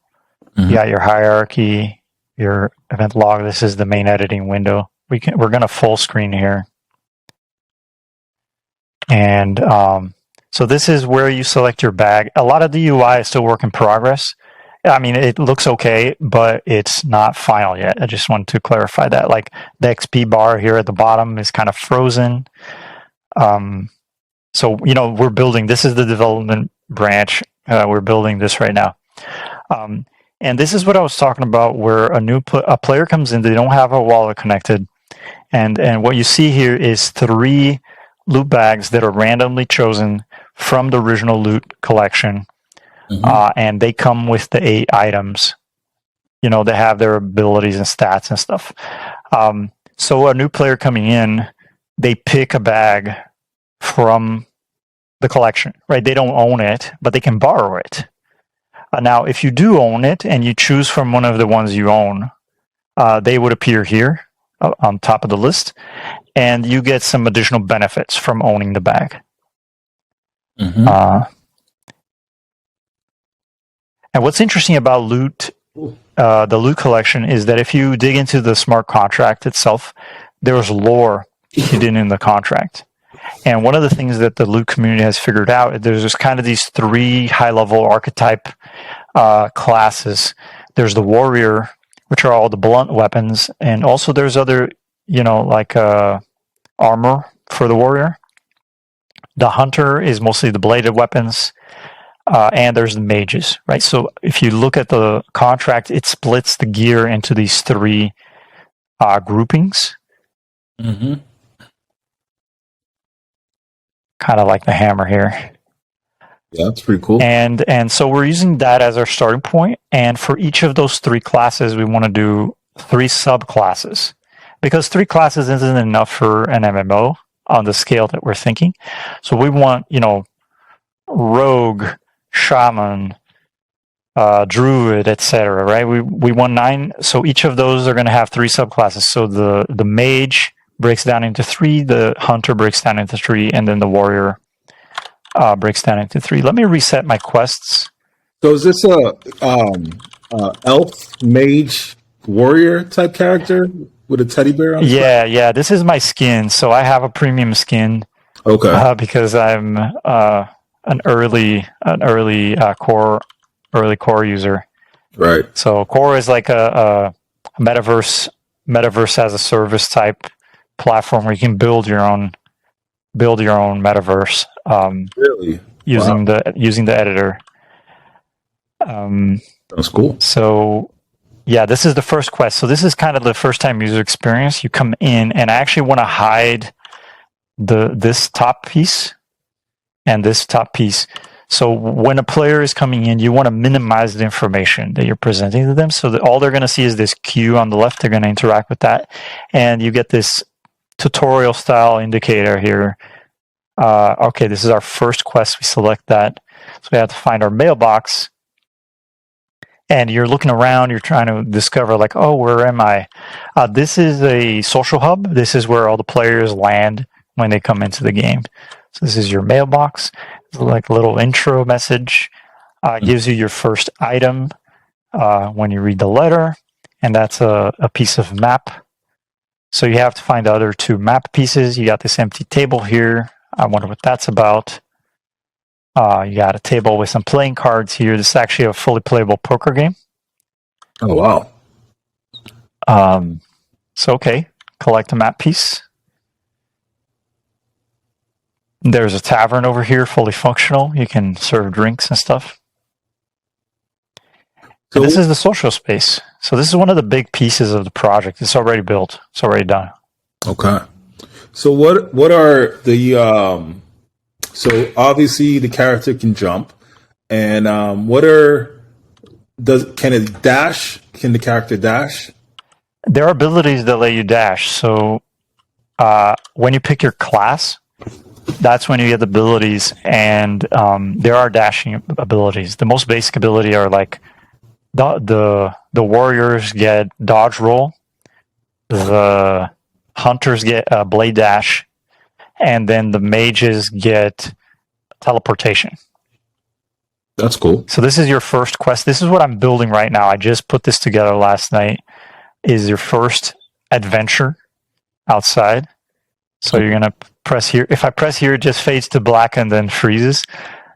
Mhm. You got your hierarchy, your event log. This is the main editing window. We're going to full screen here. And so this is where you select your bag. A lot of the UI is still work in progress. I mean, it looks okay, but it's not final yet. I just want to clarify that. Like the XP bar here at the bottom is kind of frozen. So, we're building, this is the development branch. We're building this right now. And this is what I was talking about, where a player comes in, they don't have a wallet connected. And what you see here is 3 loot bags that are randomly chosen from the original loot collection. And they come with the 8 items. They have their abilities and stats and stuff. So a new player coming in, they pick a bag from the collection, right? They don't own it, but they can borrow it. Now, if you do own it and you choose from one of the ones you own, they would appear here on top of the list, and you get some additional benefits from owning the bag. And what's interesting about the loot collection, is that if you dig into the smart contract itself, there's lore hidden in the contract. And one of the things that the loot community has figured out, there's just kind of these 3 high-level archetype classes. There's the warrior, which are all the blunt weapons, and also there's other, like armor for the warrior. The hunter is mostly the bladed weapons, and there's the mages, right? So if you look at the contract, it splits the gear into these 3 groupings. Kind of like the hammer here. Yeah, that's pretty cool. And so we're using that as our starting point. And for each of those 3 classes, we want to do 3 subclasses, because 3 classes isn't enough for an MMO on the scale that we're thinking. So we want, rogue, shaman, druid, etc. Right? We want 9. So each of those are going to have 3 subclasses. So the mage breaks down into 3, the hunter breaks down into 3, and then the warrior breaks down into 3. Let me reset my quests. So is this a elf, mage, warrior type character with a teddy bear on? Yeah. This is my skin. So I have a premium skin. Okay. Because I'm an early core user. Right. So core is like a metaverse as a service type platform where you can build your own metaverse. Really? Using the editor. That's cool. So yeah, this is the first quest. So this is kind of the first time user experience. You come in, and I actually want to hide this top piece and this top piece. So when a player is coming in, you want to minimize the information that you're presenting to them, so that all they're going to see is this queue on the left. They're going to interact with that, and you get this tutorial style indicator here. Okay, this is our first quest. We select that. So we have to find our mailbox. And you're looking around, you're trying to discover, like, oh, where am I? This is a social hub. This is where all the players land when they come into the game. So this is your mailbox. It's like a little intro message. Gives you your first item when you read the letter. And that's a piece of map. So you have to find the other 2 map pieces. You got this empty table here. I wonder what that's about. You got a table with some playing cards here. This is actually a fully playable poker game. Oh, wow. So, okay, collect a map piece. There's a tavern over here, fully functional. You can serve drinks and stuff. So this is the social space. So this is one of the big pieces of the project. It's already built. It's already done. Okay. So what are the so obviously the character can jump, and can it dash? Can the character dash? There are abilities that let you dash. So when you pick your class, that's when you get the abilities, and there are dashing abilities. The most basic ability are like the warriors get dodge roll, the hunters get blade dash, and then the mages get teleportation. That's cool. So this is your first quest. This is what I'm building right now. I just put this together last night. Is your first adventure outside. So you're going to press here. If I press here, it just fades to black and then freezes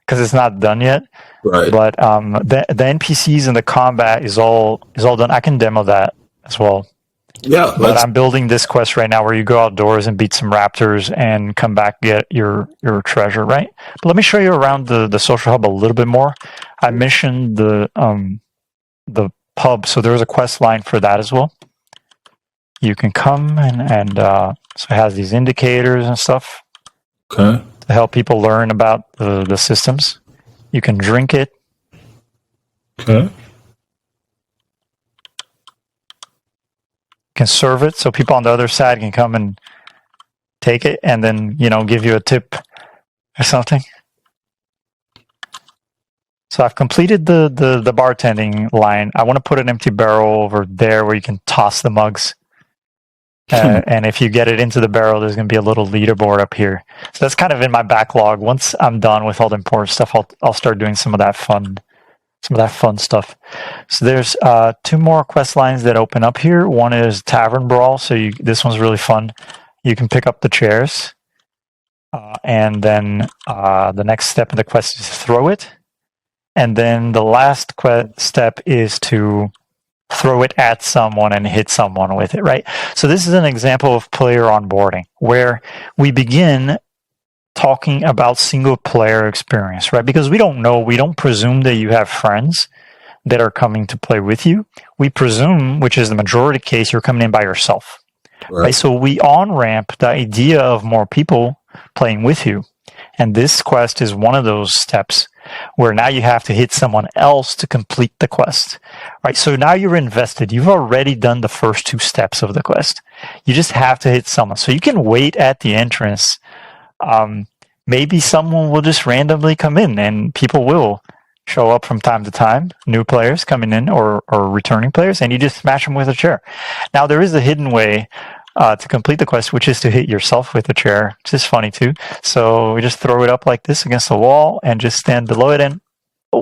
because it's not done yet. Right. But the NPCs and the combat is all done. I can demo that as well. Yeah. But I'm building this quest right now where you go outdoors and beat some raptors and come back get your treasure, right? But let me show you around the social hub a little bit more. I mentioned the pub, so there's a quest line for that as well. You can come and so it has these indicators and stuff Okay. to help people learn about the systems. You can drink it. Okay. You can serve it, so people on the other side can come and take it and then, give you a tip or something. So I've completed the bartending line. I want to put an empty barrel over there where you can toss the mugs. And if you get it into the barrel, there's going to be a little leaderboard up here. So that's kind of in my backlog. Once I'm done with all the important stuff, I'll start doing some of that fun stuff. So there's 2 more quest lines that open up here. One is Tavern Brawl. So this one's really fun. You can pick up the chairs, and then the next step in the quest is to throw it. And then the last step is to throw it at someone and hit someone with it, right? So this is an example of player onboarding where we begin talking about single player experience, right? Because we don't presume that you have friends that are coming to play with you. We presume, which is the majority case, you're coming in by yourself, right? So we on-ramp the idea of more people playing with you. And this quest is one of those steps where now you have to hit someone else to complete the quest, right? So now you're invested. You've already done the first 2 steps of the quest. You just have to hit someone. So you can wait at the entrance. Maybe someone will just randomly come in and people will show up from time to time, new players coming in or returning players, and you just smash them with a chair. Now, there is a hidden way to complete the quest, which is to hit yourself with a chair, which is funny too. So we just throw it up like this against the wall and just stand below it. And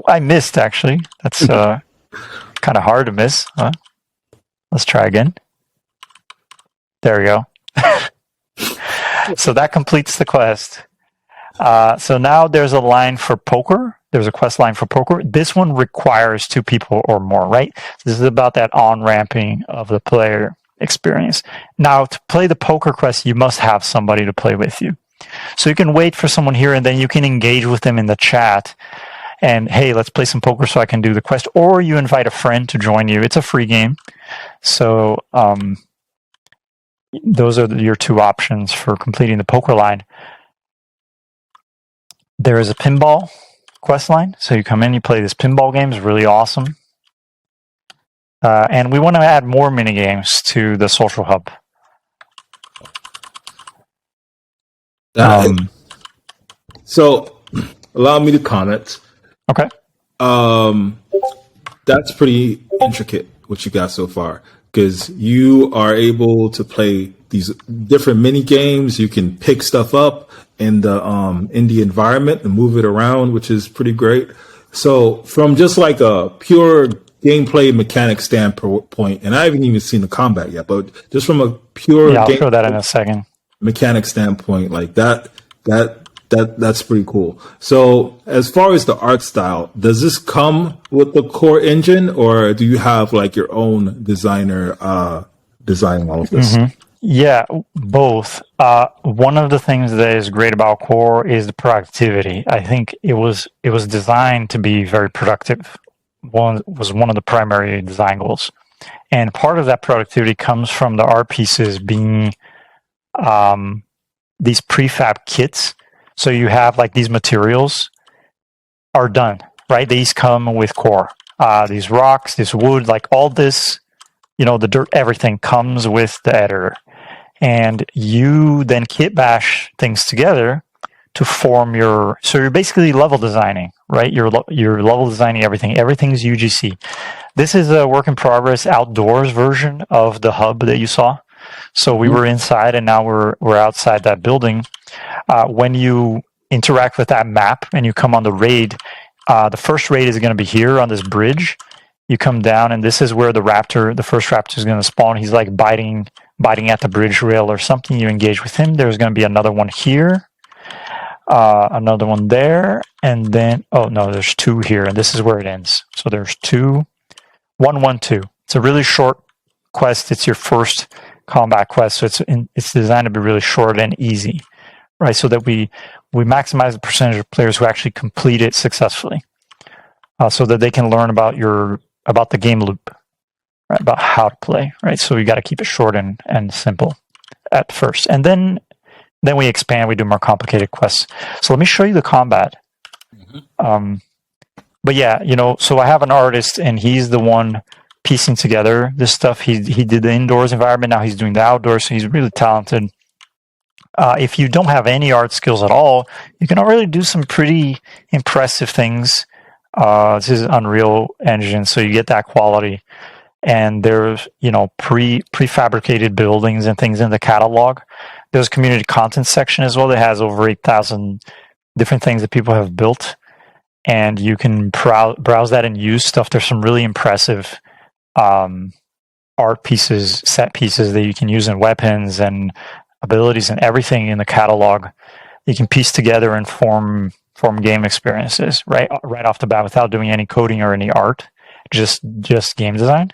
I missed, actually. That's kind of hard to miss. Huh? Let's try again. There we go. So that completes the quest. So now there's a line for poker. There's a quest line for poker. This one requires 2 people or more, right? This is about that on-ramping of the player experience. Now, to play the poker quest, you must have somebody to play with you. So you can wait for someone here and then you can engage with them in the chat and, hey, let's play some poker so I can do the quest. Or you invite a friend to join you. It's a free game. So those are your 2 options for completing the poker line. There is a pinball quest line. So you come in, you play this pinball game. It's really awesome. And we want to add more mini games to the social hub. So, allow me to comment. Okay. That's pretty intricate what you got so far, because you are able to play these different mini games. You can pick stuff up in the environment and move it around, which is pretty great. So, from just like a pure gameplay mechanic standpoint, and I haven't even seen the combat yet, but just from a pure I'll show that in a second. Mechanic standpoint, like that's pretty cool. So as far as the art style, does this come with the core engine, or do you have like your own designer designing all of this? Mm-hmm. Yeah, both. One of the things that is great about Core is the productivity. I think it was designed to be very productive. Was one of the primary design goals, and part of that productivity comes from the art pieces being these prefab kits. So you have like these materials are done, right? These come with Core. These rocks, this wood, like all this, the dirt, everything comes with the editor. And you then kit bash things together to form so you're basically level designing, right? You're level designing everything. Everything's UGC. This is a work in progress outdoors version of the hub that you saw. So we were inside and now we're outside that building. When you interact with that map and you come on the raid, the first raid is going to be here on this bridge. You come down, and this is where the first raptor is going to spawn. He's like biting at the bridge rail or something. You engage with him. There's going to be another one here, another one there, and then there's 2 here, and this is where it ends. So there's 2, 1, 1, 2. It's a really short quest. It's your first combat quest, so it's designed to be really short and easy, right? So that we maximize the percentage of players who actually complete it successfully, so that they can learn about the game loop, right? About how to play, right? So you got to keep it short and simple at first, and then we expand. We do more complicated quests. So let me show you the combat. But yeah, so I have an artist, and he's the one piecing together this stuff. He did the indoors environment. Now he's doing the outdoors. So he's really talented. If you don't have any art skills at all, you can already do some pretty impressive things. This is Unreal Engine, so you get that quality. And there's, prefabricated buildings and things in the catalog. There's a community content section as well that has over 8,000 different things that people have built. And you can browse that and use stuff. There's some really impressive art pieces, set pieces that you can use in weapons and abilities and everything in the catalog. You can piece together and form game experiences right off the bat without doing any coding or any art, just game design.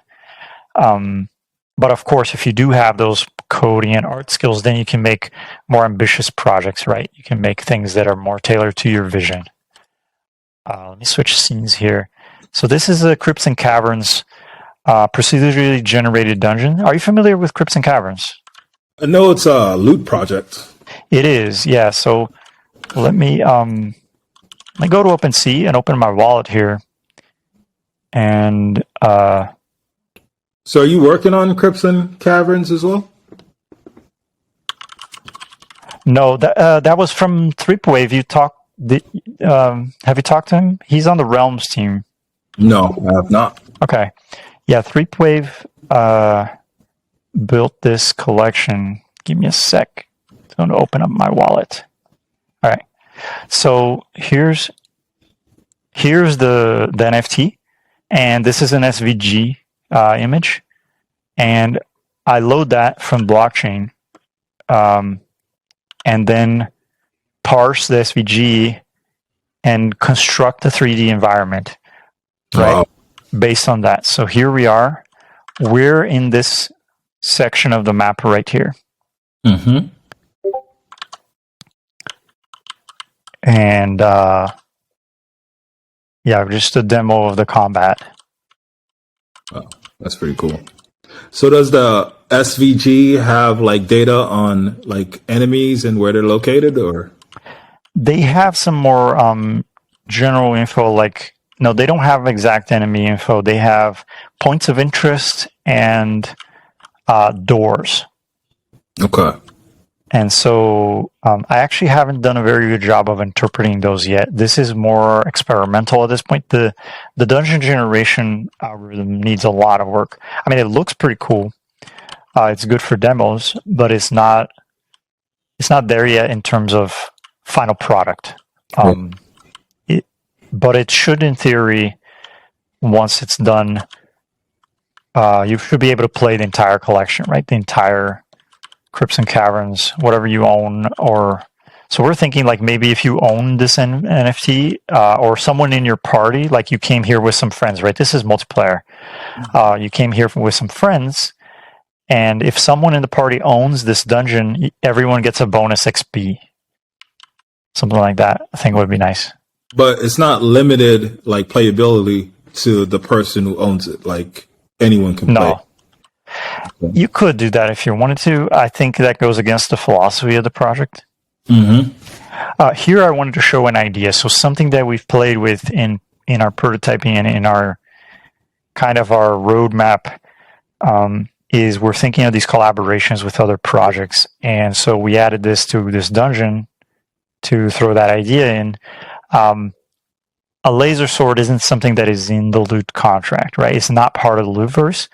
But of course, if you do have those coding and art skills, then you can make more ambitious projects, right? You can make things that are more tailored to your vision. Let me switch scenes here. So this is a Crypts and Caverns procedurally generated dungeon. Are you familiar with Crypts and Caverns? I know it's a loot project. It is, yeah. So let me go to OpenSea and open my wallet here. And so are you working on Crypts and Caverns as well? No, that was from Threepwave. Have you talked to him? He's on the Realms team. No, I have not. Okay. Yeah, Threepwave built this collection. Give me a sec. I'm going to open up my wallet. All right. So here's the NFT, and this is an SVG image, and I load that from blockchain, and then parse the SVG and construct the 3D environment, right? Wow. Based on that. So here we are. We're in this section of the map right here. Mm-hmm. And just a demo of the combat. Oh, that's pretty cool. So does the SVG have like data on like enemies and where they're located, or? They have some more general info, like, no, they don't have exact enemy info. They have points of interest and doors. Okay. And so I actually haven't done a very good job of interpreting those yet. This is more experimental at this point. The dungeon generation algorithm needs a lot of work. I mean, it looks pretty cool. It's good for demos, but it's not there yet in terms of final product. But it should, in theory, once it's done, you should be able to play the entire collection, right? The entire Crypts and Caverns, whatever you own. So we're thinking like maybe if you own this NFT or someone in your party, like you came here with some friends, right? This is multiplayer. You came here with some friends, and if someone in the party owns this dungeon, everyone gets a bonus XP. Something like that, I think would be nice. But it's not limited, like, playability to the person who owns it. Like, anyone can play. No. You could do that if you wanted to. I think that goes against the philosophy of the project. Mm-hmm. Here I wanted to show an idea. So something that we've played with in our prototyping and in our kind of our roadmap is we're thinking of these collaborations with other projects. And so we added this to this dungeon to throw that idea in. A laser sword isn't something that is in the loot contract, right? It's not part of the Lootverse.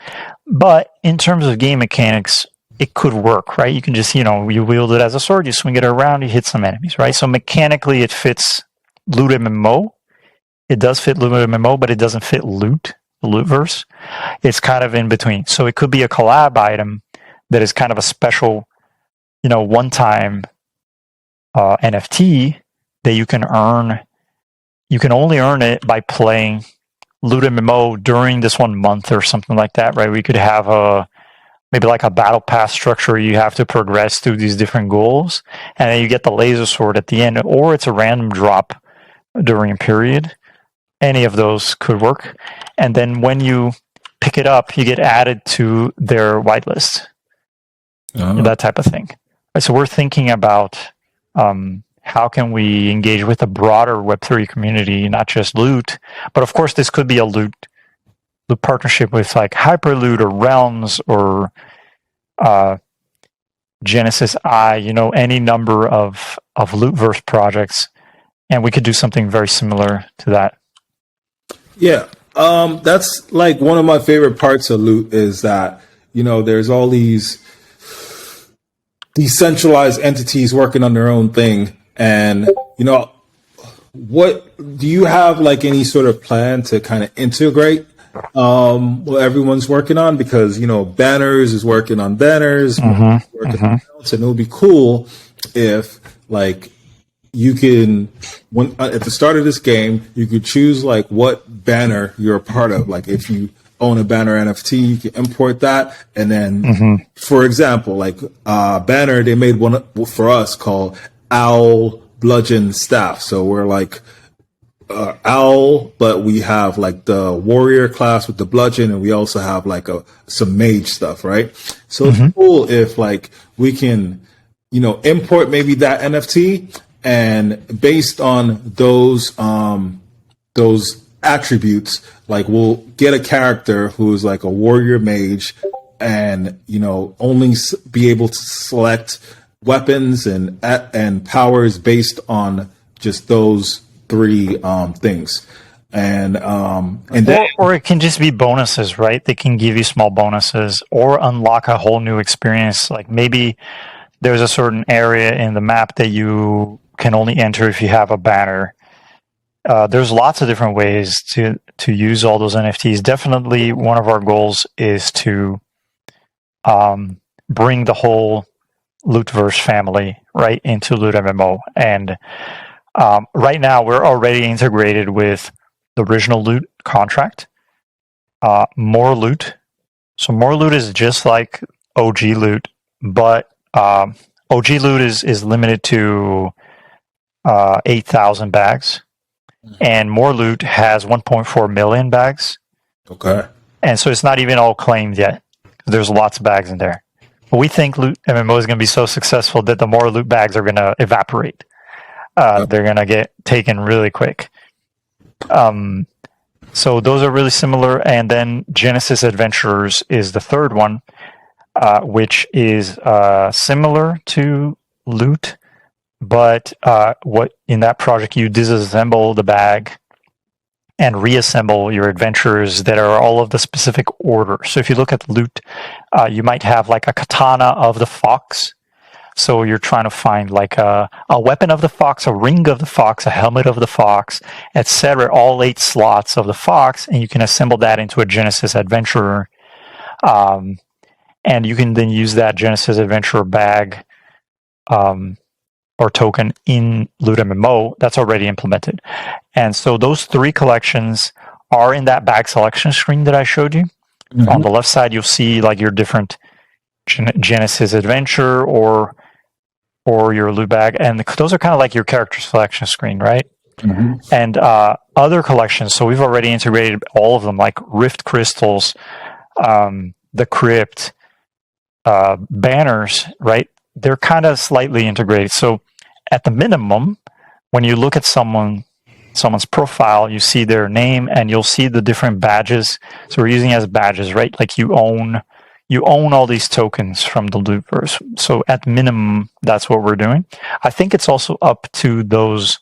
But in terms of game mechanics, it could work, right? You can just, you wield it as a sword, you swing it around, you hit some enemies, right? So mechanically, it fits Loot MMO. It does fit Loot MMO, but it doesn't fit Loot, the Lootverse. It's kind of in between. So it could be a collab item that is kind of a special, one-time NFT that you can earn. You can only earn it by playing Loot MMO during this 1 month or something like that, right? We could have maybe like a battle pass structure. You have to progress through these different goals, and then you get the laser sword at the end, or it's a random drop during a period. Any of those could work. And then when you pick it up, you get added to their whitelist, that type of thing. Right, so we're thinking about how can we engage with a broader Web3 community, not just Loot, but of course this could be a Loot partnership with like Hyperloot or Realms or Genesis I, any number of Lootverse projects, and we could do something very similar to that. Yeah, that's like one of my favorite parts of Loot is that there's all these decentralized entities working on their own thing, and what do you have like any sort of plan to kind of integrate what everyone's working on? Because Banners is working on banners, working on belts, and it would be cool if like you can at the start of this game you could choose like what banner you're a part of. Like if you own a banner NFT, you can import that, and then for example, like banner, they made one for us called Owl Bludgeon Staff. So we're like Owl, but we have like the warrior class with the bludgeon, and we also have like some mage stuff, right? So it's cool if like we can import maybe that NFT, and based on those attributes, like we'll get a character who's like a warrior mage, and only be able to select weapons and powers based on just those three things, and then, or it can just be bonuses, right? They can give you small bonuses or unlock a whole new experience. Like maybe there's a certain area in the map that you can only enter if you have a banner. There's lots of different ways to use all those NFTs. Definitely one of our goals is to bring the whole Lootverse family right into Loot MMO. And right now we're already integrated with the original Loot contract, More Loot. So More Loot is just like OG Loot, but OG Loot is limited to 8,000 bags, and More Loot has 1.4 million bags. Okay. And so it's not even all claimed yet. There's lots of bags in there. But we think Loot MMO is going to be so successful that the More Loot bags are going to evaporate. They're going to get taken really quick. So those are really similar. And then Genesis Adventurers is the third one, which is similar to Loot, but what in that project you disassemble the bag and reassemble your adventures that are all of the specific order. So if you look at Loot, you might have like a katana of the fox. So you're trying to find like a weapon of the fox, a ring of the fox, a helmet of the fox, etc. All 8 slots of the fox, and you can assemble that into a Genesis Adventurer. And you can then use that Genesis Adventurer bag or token in Loot MMO that's already implemented. And so those 3 collections are in that bag selection screen that I showed you. On the left side, you'll see like your different Genesis Adventure or your loot bag, and those are kind of like your character selection screen, right? And other collections, so we've already integrated all of them, like Rift Crystals, the Crypt, banners, right? They're kind of slightly integrated. So at the minimum, when you look at someone's profile, you see their name and you'll see the different badges. So we're using it as badges, right? Like you own all these tokens from the Lootverse. So at minimum, that's what we're doing. I think it's also up to those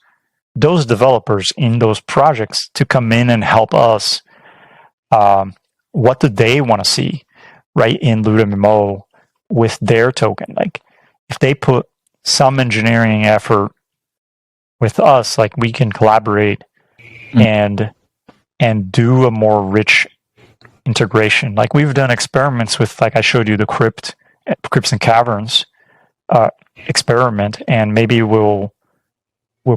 developers in those projects to come in and help us. What do they want to see, right, in Loot MMO? with their token. Like if they put some engineering effort with us, like we can collaborate and do a more rich integration. Like we've done experiments with, like I showed you, the crypts and caverns experiment, and maybe we'll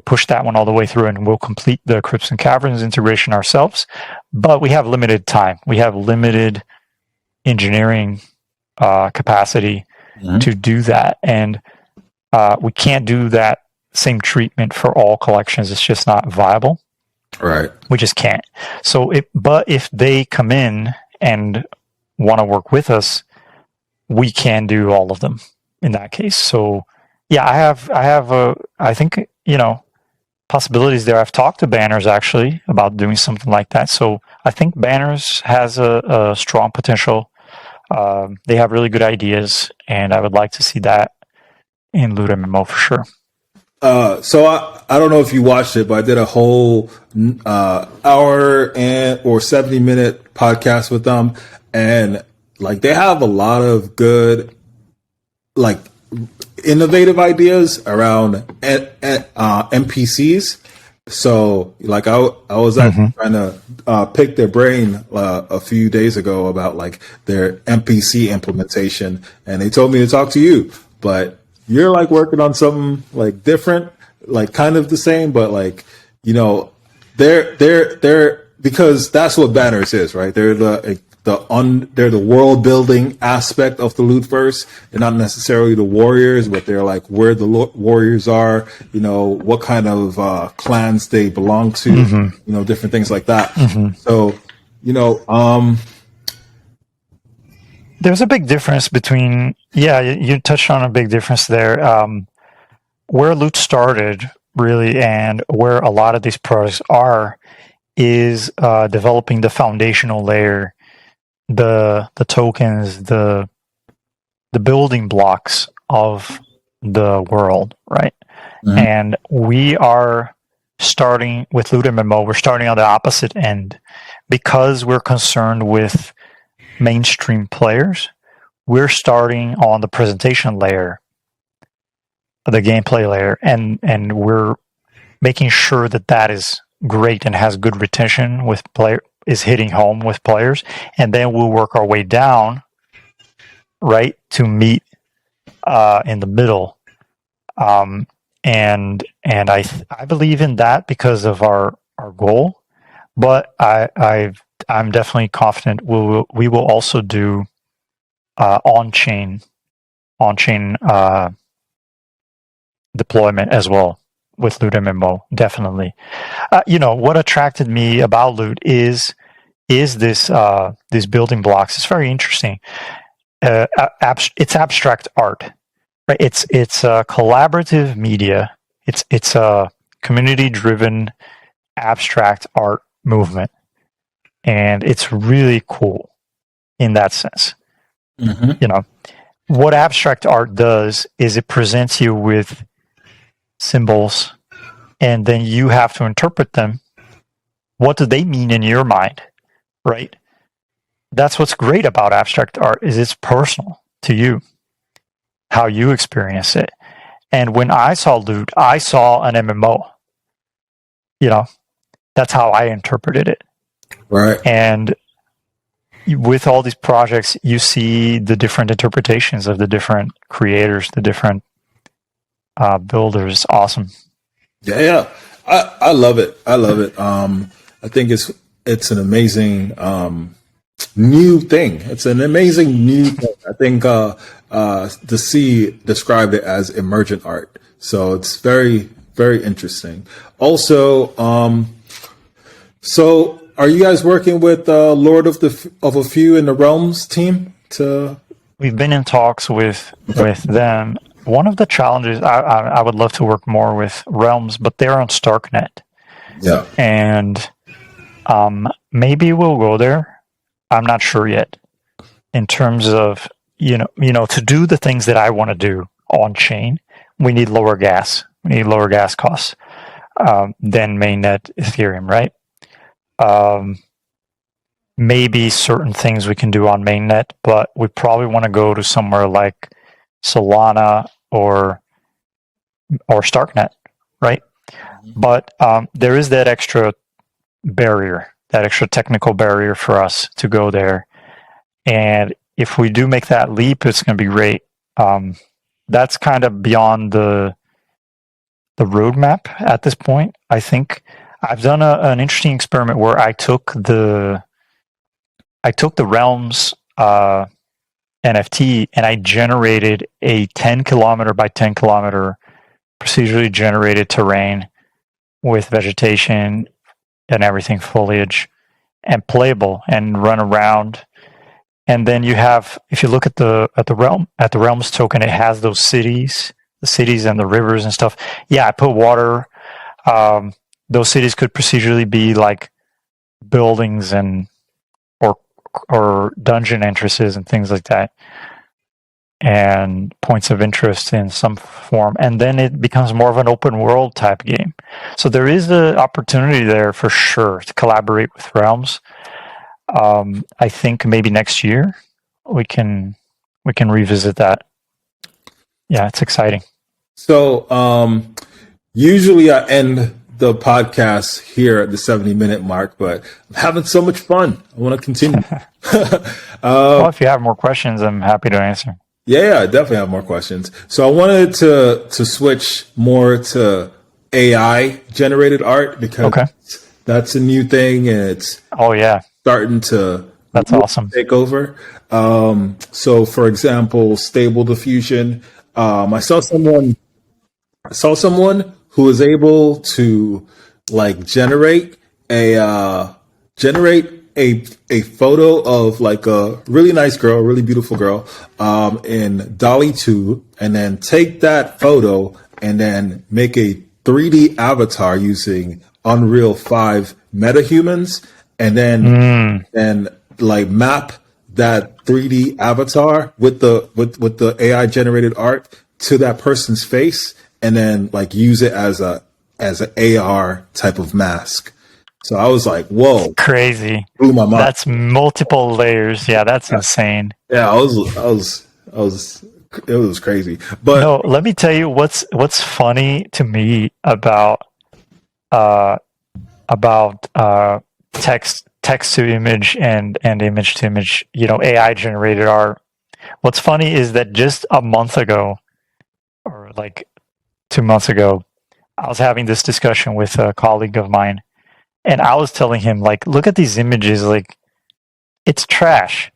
push that one all the way through, and we'll complete the crypts and caverns integration ourselves. But we have limited time. We have limited engineering capacity to do that, and we can't do that same treatment for all collections. It's just not viable. Right. We just can't. So, but if they come in and want to work with us, we can do all of them in that case. So, yeah, I think, possibilities there. I've talked to Banners actually about doing something like that. So I think Banners has a strong potential. They have really good ideas, and I would like to see that in Loot MMO for sure. So I don't know if you watched it, but I did a whole hour or 70-minute podcast with them, and like they have a lot of good, like innovative ideas around NPCs. So like I was actually trying to pick their brain a few days ago about like their NPC implementation, and they told me to talk to you, but you're like working on something like different, like kind of the same, but like, they're because that's what Banners is, right? They're they're the world building aspect of the Lootverse. They're not necessarily the warriors, but they're like where the warriors are, what kind of clans they belong to, different things like that. So, there's a big difference between, you touched on a big difference there. Where Loot started, really, and where a lot of these products are, is developing the foundational layer, the tokens, the building blocks of the world, right? And we are starting with Loot MMO, we're starting on the opposite end because we're concerned with mainstream players. We're starting on the presentation layer, the gameplay layer, and we're making sure that is great and has good retention with is hitting home with players, and then we'll work our way down, right, to meet in the middle. And I believe in that because of our goal, but I'm definitely confident we will also do on-chain deployment as well with Loot MMO, definitely. What attracted me about Loot is this these building blocks. It's very interesting. It's abstract art, right? It's a collaborative media. It's a community-driven abstract art movement, and it's really cool in that sense. What abstract art does is it presents you with symbols, and then you have to interpret them. What do they mean in your mind, right? That's what's great about abstract art, is it's personal to you, how you experience it. And when I saw Loot, I saw an MMO. That's how I interpreted it. Right. And with all these projects, you see the different interpretations of the different creators, the different builders. Awesome. Yeah. I love it. I think it's an amazing new thing. It's an amazing new thing. I think the C described it as emergent art. So it's very, very interesting. Also, so are you guys working with Lord of a Few in the Realms team? We've been in talks with them. One of the challenges, I would love to work more with Realms, but they're on Starknet. Yeah. And maybe we'll go there. I'm not sure yet. In terms of, to do the things that I want to do on chain, we need lower gas. We need lower gas costs than mainnet Ethereum, right? maybe certain things we can do on mainnet, but we probably want to go to somewhere like Solana or Starknet, right? But there is that extra barrier, that extra technical barrier for us to go there. And if we do make that leap, it's going to be great. That's kind of beyond the roadmap at this point. I think I've done an interesting experiment where I took the Realms NFT and I generated a 10 kilometer by 10 kilometer procedurally generated terrain with vegetation and everything, foliage, and playable, and run around. And then you have, if you look at the Realms token, it has those cities, the cities and the rivers and stuff. Yeah, I put water. Those cities could procedurally be like buildings and or dungeon entrances and things like that, and points of interest in some form. And then it becomes more of an open world type game. So there is the opportunity there for sure to collaborate with Realms. I think maybe next year we can revisit that. Yeah, it's exciting. So usually I end the podcast here at the 70-minute mark, but I'm having so much fun. I want to continue. Well, if you have more questions, I'm happy to answer. Yeah, I definitely have more questions. So I wanted to switch more to AI generated art because that's a new thing and it's starting to that's awesome take over. So for example, Stable Diffusion. I saw someone who was able to like generate a photo of like a really nice girl, a really beautiful girl, in DALL-E 2, and then take that photo and then make a 3D avatar using Unreal 5 metahumans, and then like map that 3D avatar with the AI generated art to that person's face, and then like use it as an AR type of mask. So I was like, whoa. Crazy. Blew my mind. That's multiple layers. Yeah, that's insane. Yeah, it was crazy. But no, let me tell you what's funny to me about text to image and image to image, AI generated art. What's funny is that just a month ago, or like 2 months ago, I was having this discussion with a colleague of mine, and I was telling him, like, look at these images, like, it's trash.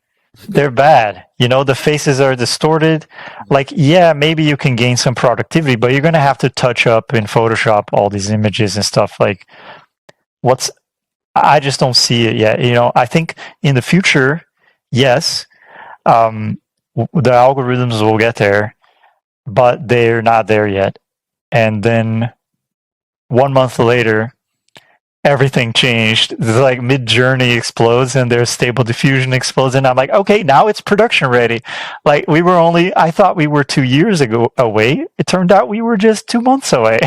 They're bad. The faces are distorted. Like, yeah, maybe you can gain some productivity, but you're going to have to touch up in Photoshop all these images and stuff. Like, I just don't see it yet. I think in the future, yes, the algorithms will get there, but they're not there yet. And then 1 month later, everything changed. It's like Mid-Journey explodes and there's Stable Diffusion explodes, and I'm like, okay, now it's production ready. Like, I thought we were 2 years away. It turned out we were just 2 months away.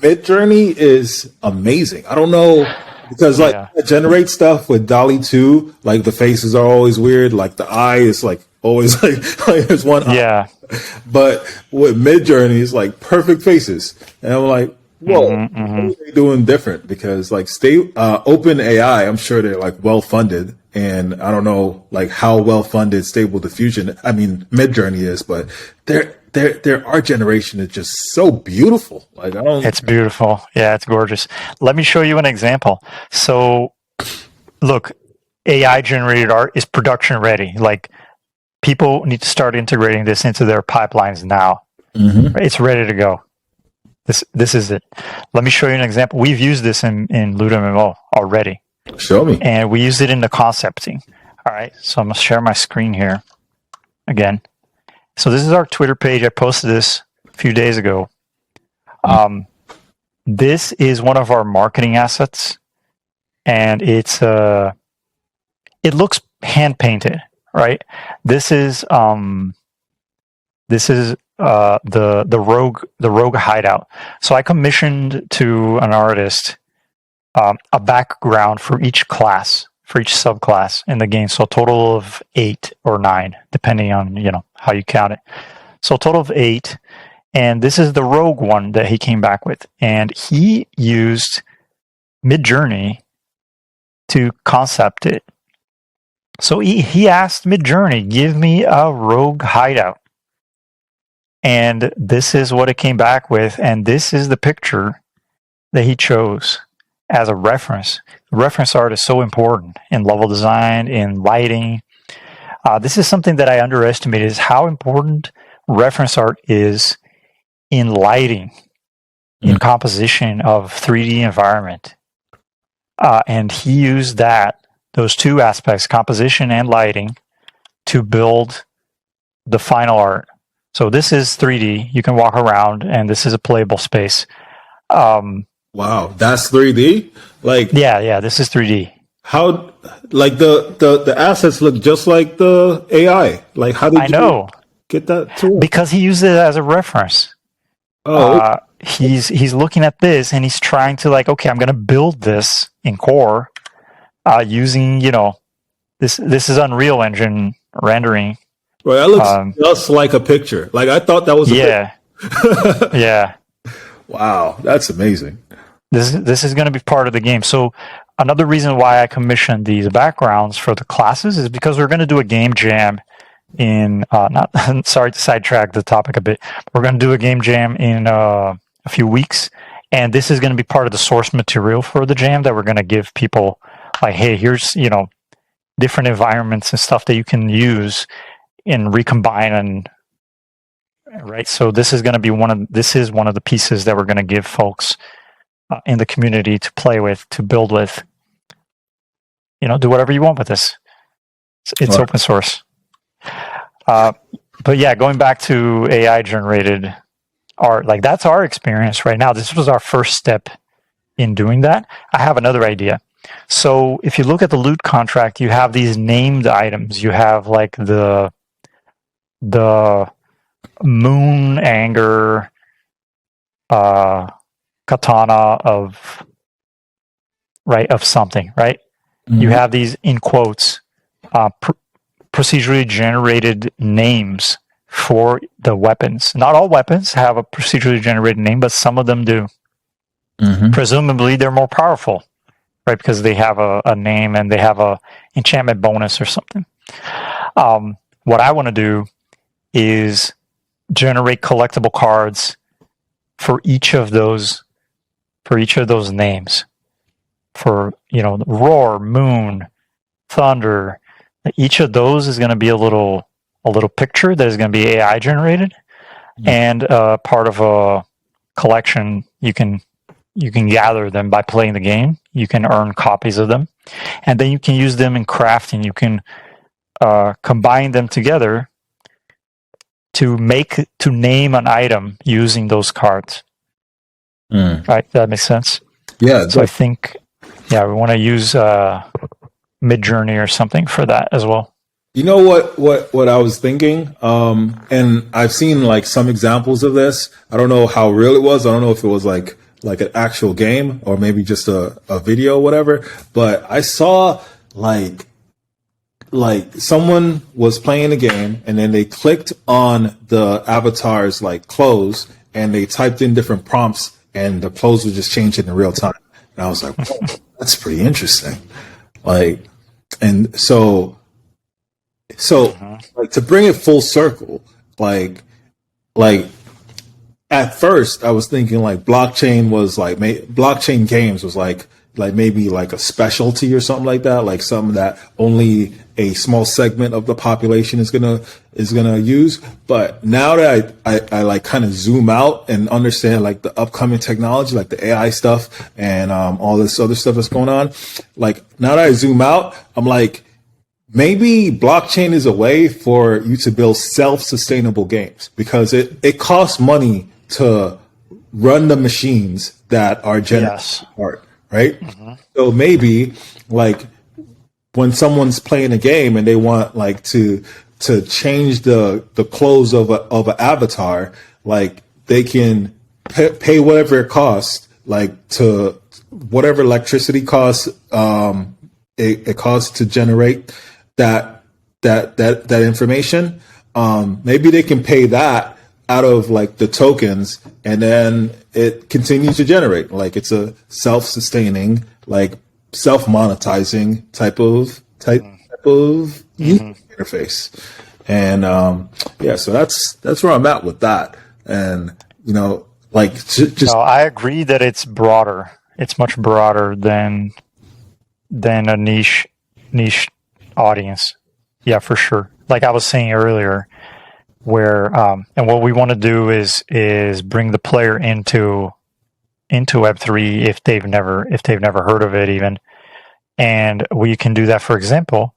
Mid-Journey is amazing. I don't know, because I generate stuff with DALL-E 2, like the faces are always weird, like the eye is like always like there's one eye. But with Mid-Journey, it's like perfect faces. And I'm like, whoa, what are they doing different? Because like Open AI, I'm sure they're like well funded, and I don't know like how well funded Stable Diffusion, Mid-Journey is, but their art generation is just so beautiful. Like, it's beautiful. Yeah, it's gorgeous. Let me show you an example. So look, AI generated art is production ready. Like, people need to start integrating this into their pipelines now. It's ready to go. This is it. Let me show you an example. We've used this in LudoMMO already. Show me. And we used it in the concepting. All right, so I'm going to share my screen here again. So this is our Twitter page. I posted this a few days ago. This is one of our marketing assets, and it looks hand painted, right? This is the rogue hideout. So I commissioned to an artist a background for each class, for each subclass in the game. So a total of 8 or 9, depending on how you count it. So a total of 8, and this is the rogue one that he came back with, and he used Midjourney to concept it. So he asked Midjourney, give me a rogue hideout. And this is what it came back with, and this is the picture that he chose as a reference. The reference art is so important in level design, in lighting. This is something that I underestimated, is how important reference art is in lighting, in composition of 3D environment. And he used those two aspects, composition and lighting, to build the final art. So this is 3D. You can walk around, and this is a playable space. Wow, that's 3D? Like, yeah, this is 3D. How, like, the assets look just like the AI. Like, how did you get that tool? Because he used it as a reference. Oh, he's looking at this, and he's trying to, like, okay, I'm going to build this in Core using, this is Unreal Engine rendering. Well, that looks just like a picture. Like, I thought that was a picture. Yeah. Wow, that's amazing. This is going to be part of the game. So another reason why I commissioned these backgrounds for the classes is because we're going to do a game jam in not sorry to sidetrack the topic a bit. We're going to do a game jam in a few weeks, and this is going to be part of the source material for the jam that we're going to give people. Like, hey, here's different environments and stuff that you can use and recombine, and right. So this is going to be one of the pieces that we're going to give folks in the community to play with, to build with. Do whatever you want with this. It's open source. But yeah, going back to AI generated art, like, that's our experience right now. This was our first step in doing that. I have another idea. So if you look at the loot contract, you have these named items. You have like the moon anger katana of something, right? Mm-hmm. You have these, in quotes, procedurally generated names for the weapons. Not all weapons have a procedurally generated name, but some of them do. Mm-hmm. Presumably they're more powerful, right? Because they have a name and they have a enchantment bonus or something. What I want to do is generate collectible cards for each of those names. For roar, moon, thunder. Each of those is going to be a little picture that is going to be AI generated, and part of a collection. You can gather them by playing the game. You can earn copies of them, and then you can use them in crafting. You can combine them together to name an item using those cards. Right? That makes sense. Yeah. So I think, we want to use Midjourney or something for that as well. You know what I was thinking, and I've seen like some examples of this. I don't know how real it was. I don't know if it was like an actual game or maybe just a video or whatever. But I saw like someone was playing a game and then they clicked on the avatar's like clothes and they typed in different prompts and the clothes would just change it in real time. And I was like, whoa, that's pretty interesting. Like, and so like to bring it full circle, like at first I was thinking like blockchain was like blockchain games was like maybe like a specialty or something like that, like something that only a small segment of the population is gonna use. But now that I like kind of zoom out and understand like the upcoming technology, like the AI stuff and all this other stuff that's going on, like now that I zoom out, I'm like, maybe blockchain is a way for you to build self-sustainable games because it costs money to run the machines that are generating art, right? Mm-hmm. So maybe like when someone's playing a game and they want like to change the clothes of an avatar, like they can pay whatever it costs, like to whatever electricity costs it costs to generate that information. Maybe they can pay that out of like the tokens, and then it continues to generate. Like it's a self-sustaining, like self-monetizing type of user interface. And yeah, so that's where I'm at with that. And you know, like just No, I agree that it's broader. It's much broader than a niche audience. Yeah, for sure. Like I was saying earlier, where and what we want to do is bring the player into Web3 if they've never heard of it even, and we can do that. For example,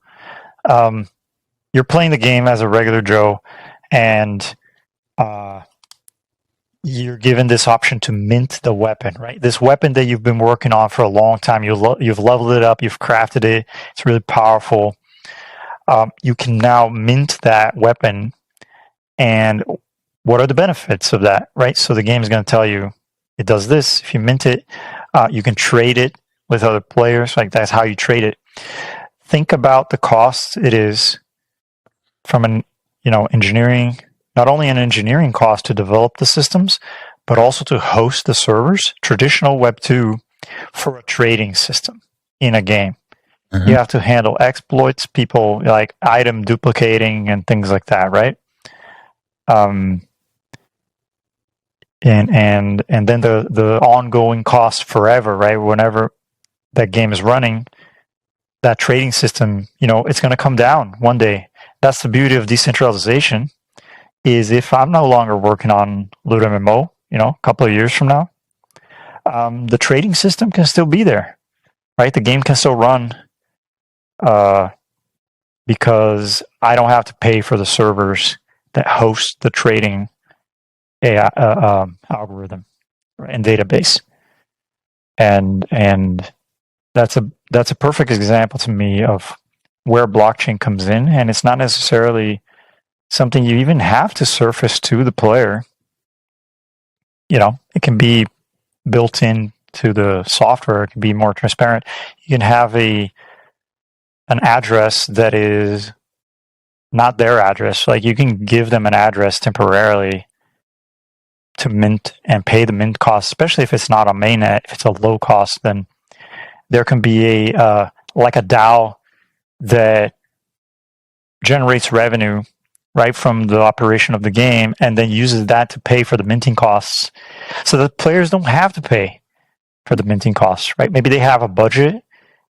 you're playing the game as a regular Joe, and you're given this option to mint the weapon, right? This weapon that you've been working on for a long time. You've leveled it up. You've crafted it. It's really powerful. You can now mint that weapon. And what are the benefits of that, right? So the game is going to tell you it does this. If you mint it, you can trade it with other players. Like that's how you trade it. Think about the cost it is from an engineering, not only an engineering cost to develop the systems, but also to host the servers. Traditional Web 2 for a trading system in a game. Mm-hmm. You have to handle exploits, people like item duplicating and things like that, right? And then the ongoing cost forever, right? Whenever that game is running, that trading system, it's going to come down one day. That's the beauty of decentralization. Is if I'm no longer working on Loot MMO, a couple of years from now, the trading system can still be there, right? The game can still run, because I don't have to pay for the servers that host the trading AI algorithm, right, and database, and that's a perfect example to me of where blockchain comes in, and it's not necessarily something you even have to surface to the player. It can be built into the software. It can be more transparent. You can have an address that is not their address. Like you can give them an address temporarily to mint and pay the mint cost, especially if it's not a mainnet. If it's a low cost, then there can be like a DAO that generates revenue right from the operation of the game and then uses that to pay for the minting costs. So the players don't have to pay for the minting costs, right? Maybe they have a budget.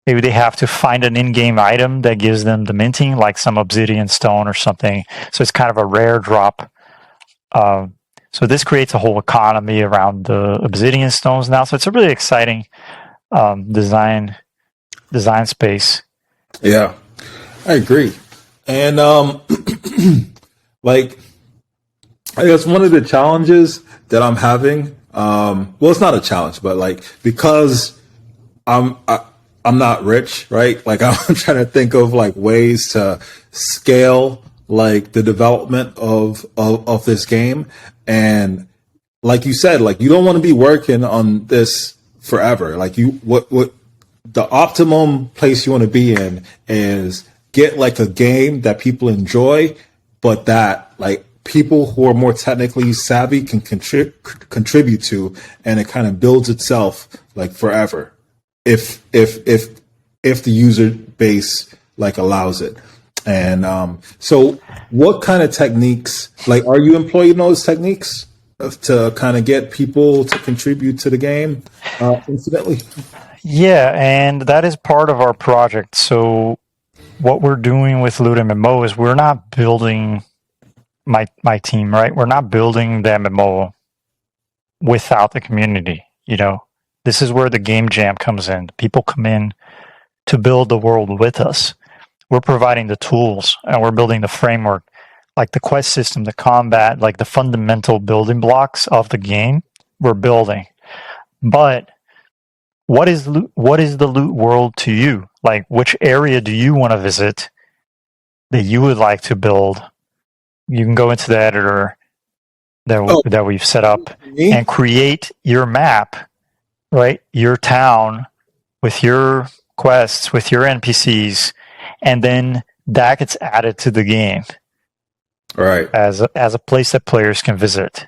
Maybe they have to find an in-game item that gives them the minting, like some obsidian stone or something. So it's kind of a rare drop. So this creates a whole economy around the obsidian stones now. So it's a really exciting design space. Yeah, I agree. And like, I guess one of the challenges that I'm having, well, it's not a challenge, but like because I'm not rich, right? Like I'm trying to think of like ways to scale like the development of this game. And like you said, like you don't want to be working on this forever. Like what the optimum place you want to be in is get like a game that people enjoy, but that like people who are more technically savvy can contribute to, and it kind of builds itself like forever. If the user base like allows it. And so what kind of techniques, like are you employing those techniques to kind of get people to contribute to the game incidentally? Yeah, and that is part of our project. So what we're doing with Loot MMO is we're not building my team, right? We're not building the MMO without the community, This is where the game jam comes in. People come in to build the world with us. We're providing the tools and we're building the framework, like the quest system, the combat, like the fundamental building blocks of the game we're building. But what is the loot world to you? Like which area do you want to visit that you would like to build? You can go into the editor that we've set up and create your map right? Your town with your quests, with your NPCs, and then that gets added to the game Right. as a place that players can visit.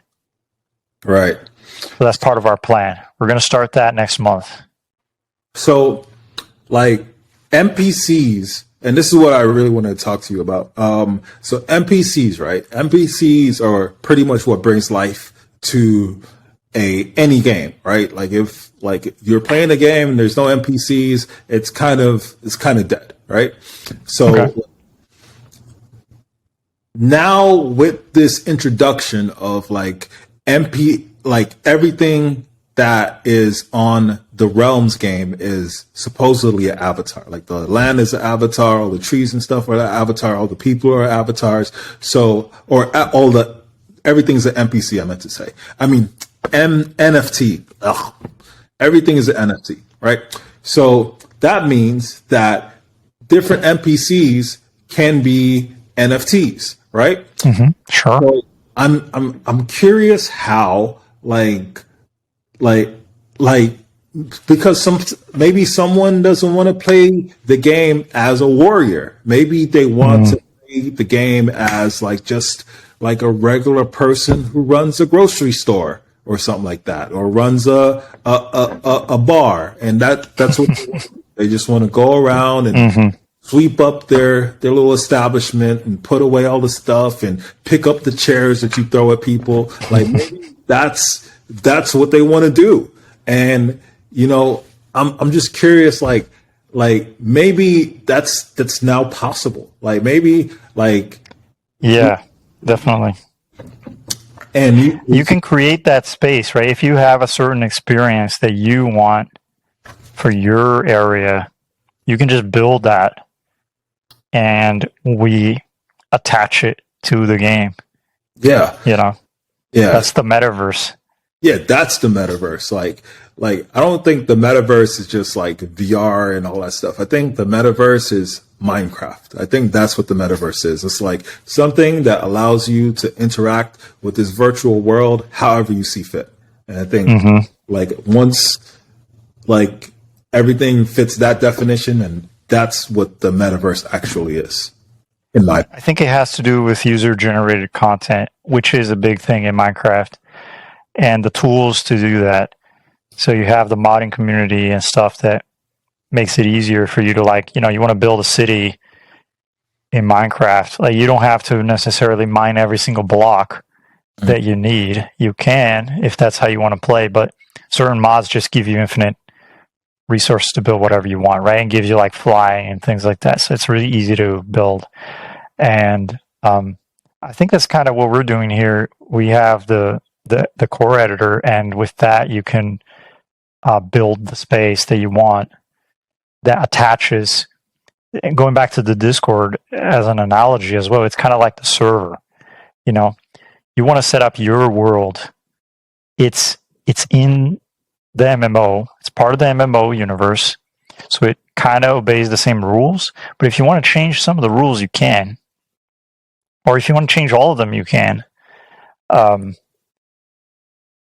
Right. So that's part of our plan. We're going to start that next month. So, like NPCs, and this is what I really want to talk to you about. So NPCs, right? NPCs are pretty much what brings life to any game, right? Like if you're playing a game and there's no NPCs, it's kind of dead, right? So Okay. now with this introduction of like everything that is on the Realms game is supposedly an avatar. Like the land is an avatar, all the trees and stuff are an avatar, all the people are avatars. So, everything's an NPC, I meant to say. I mean, NFT. Ugh. Everything is an NFT, right? So that means that different NPCs can be NFTs, right? Sure. So I'm curious how like because maybe someone doesn't want to play the game as a warrior. Maybe they want to play the game as like just like a regular person who runs a grocery store or something like that, or runs a bar, and that's what they just want to go around and sweep up their little establishment and put away all the stuff and pick up the chairs that you throw at people. Like maybe that's what they want to do. And I'm just curious, like maybe that's now possible. Like maybe Yeah, definitely. and You can create that space, right? If you have a certain experience that you want for your area, you can just build that and we attach it to the game. yeah, Yeah. That's the metaverse. Yeah, that's the metaverse. Like I don't think the metaverse is just like VR and all that stuff. I think the metaverse is Minecraft. I think that's what the metaverse is. It's like something that allows you to interact with this virtual world however you see fit. And I think like once like everything fits that definition, and that's what the metaverse actually is. I think it has to do with user generated content, which is a big thing in Minecraft, and the tools to do that. So you have the modding community and stuff that makes it easier for you to you want to build a city in Minecraft. Like you don't have to necessarily mine every single block that you need. You can if that's how you want to play, but certain mods just give you infinite resources to build whatever you want, right? And gives you like flying and things like that. So it's really easy to build. And I think that's kind of what we're doing here. We have the core editor, and with that you can build the space that you want that attaches. And going back to the Discord as an analogy as well, it's kind of like the server. You want to set up your world. It's in the MMO. It's part of the MMO universe, so it kind of obeys the same rules. But if you want to change some of the rules, you can, or if you want to change all of them, you can.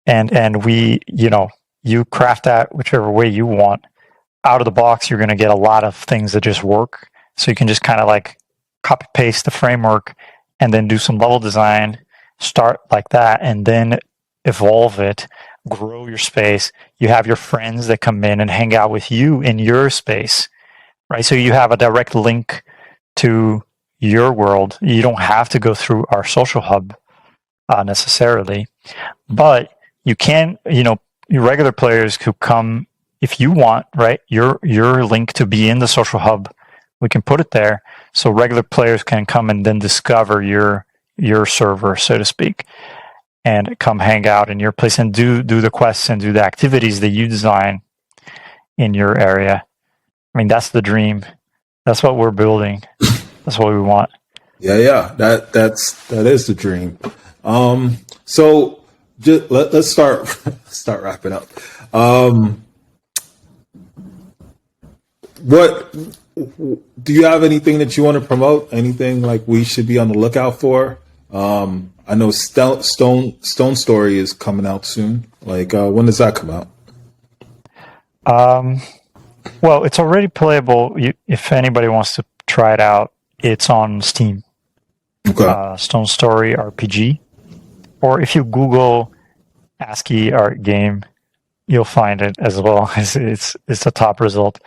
And we, you craft that whichever way you want. Out of the box, you're going to get a lot of things that just work. So you can just kind of like copy paste the framework and then do some level design, start like that, and then evolve it, grow your space. You have your friends that come in and hang out with you in your space, right? So you have a direct link to your world. You don't have to go through our social hub necessarily, but you can, your regular players who come, if you want, right, your link to be in the social hub, we can put it there so regular players can come and then discover your server, so to speak, and come hang out in your place and do the quests and do the activities that you design in your area. I mean, that's the dream. That's what we're building. That's what we want. Yeah. That is the dream. So just let's start wrapping up. What do you have anything that you want to promote? Anything like we should be on the lookout for? I know Stone Story is coming out soon. Like, when does that come out? Well, it's already playable. If anybody wants to try it out, it's on Steam. Okay. Stone Story RPG. Or if you Google ASCII art game, you'll find it as well. It's the top result.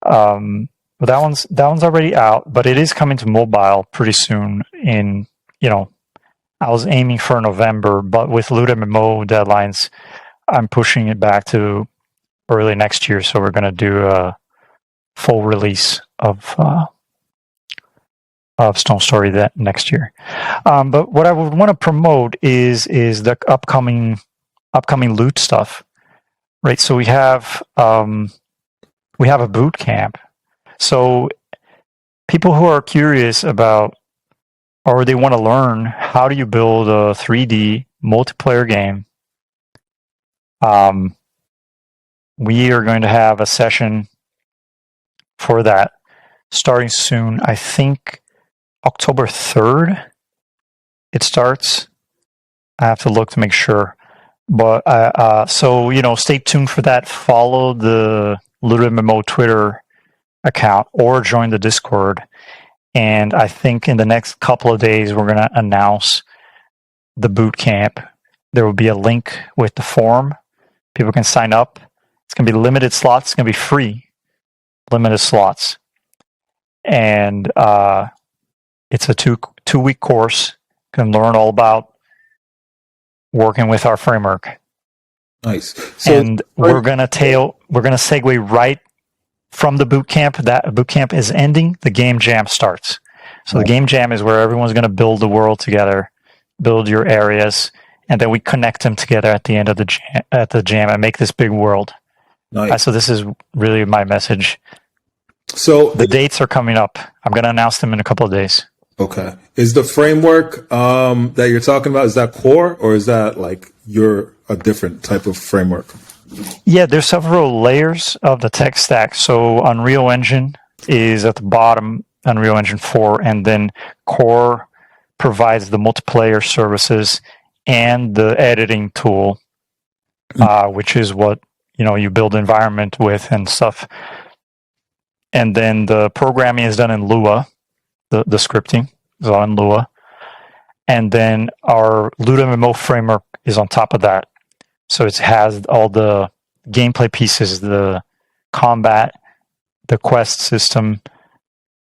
But that one's already out, but it is coming to mobile pretty soon. I was aiming for November, but with Loot MMO deadlines, I'm pushing it back to early next year. So we're gonna do a full release of Stone Story that next year. But what I would want to promote is the upcoming loot stuff, right? So we have a boot camp. So people who are curious about, or they want to learn how do you build a 3D multiplayer game, we are going to have a session for that starting soon. I think October 3rd it starts. I have to look to make sure. But so stay tuned for that. Follow the Loot MMO Twitter account or join the Discord. And I think in the next couple of days we're going to announce the boot camp. There will be a link with the form. People can sign up. It's going to be limited slots. It's going to be free, limited slots. And it's a two-week course. You can learn all about working with our framework. Nice. So, and we're going to segue right from the boot camp. That boot camp is ending. The game jam starts. So the game jam is where everyone's going to build the world together, build your areas, and then we connect them together at the end of the jam and make this big world. Nice. So this is really my message. So the dates are coming up. I'm going to announce them in a couple of days. Okay. Is the framework that you're talking about, is that core, or is that like you're a different type of framework? Yeah, there's several layers of the tech stack. So Unreal Engine is at the bottom, Unreal Engine 4, and then Core provides the multiplayer services and the editing tool, which is what you build environment with and stuff. And then the programming is done in Lua. The scripting is all in Lua. And then our Loot MMO framework is on top of that. So it has all the gameplay pieces, the combat, the quest system,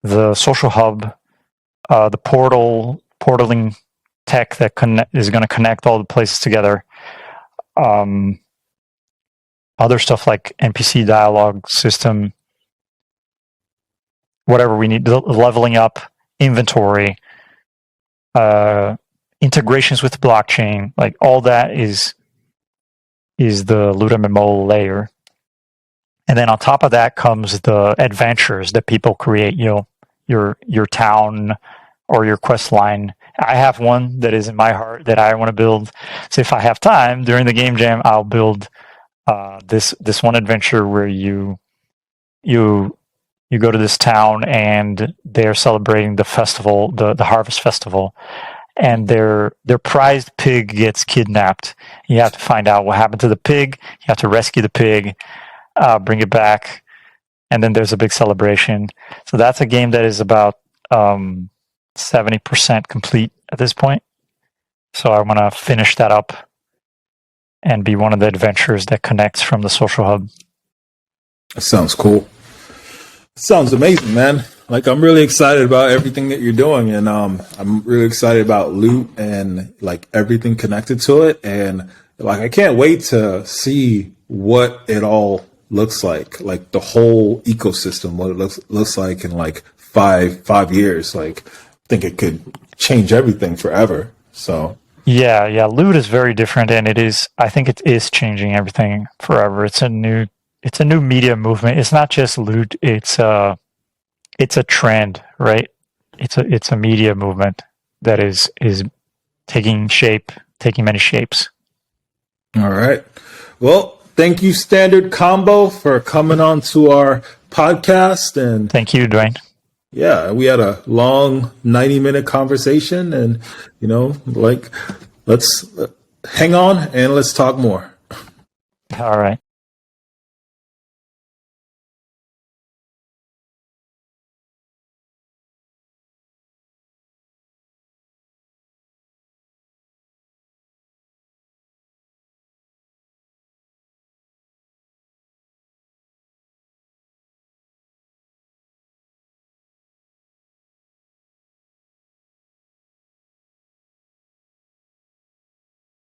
the social hub, the portaling tech that is going to connect all the places together. Other stuff like NPC dialogue system, whatever we need, leveling up, inventory, integrations with blockchain, like all that is the Loot MMO layer. And then on top of that comes the adventures that people create, your town or your quest line. I have one that is in my heart that I want to build. So if I have time during the game jam, I'll build this one adventure where you go to this town and they're celebrating the festival, the Harvest Festival, and their prized pig gets kidnapped. You have to find out what happened to the pig. You have to rescue the pig, bring it back, and then there's a big celebration. So that's a game that is about 70% complete at this point. So I want to finish that up and be one of the adventures that connects from the social hub. That sounds cool. Sounds amazing, man. Like, I'm really excited about everything that you're doing, and I'm really excited about Loot and like everything connected to it, and like I can't wait to see what it all looks like the whole ecosystem, what it looks like in like five years. Like, I think it could change everything forever. So yeah, Loot is very different, and I think it is changing everything forever. It's a new media movement. It's not just Loot. It's a trend, right? It's a media movement that is taking many shapes. All right. Well, thank you, Standard Combo, for coming on to our podcast. And thank you, Dwayne. Yeah, we had a long 90-minute conversation, and let's hang on and let's talk more. All right.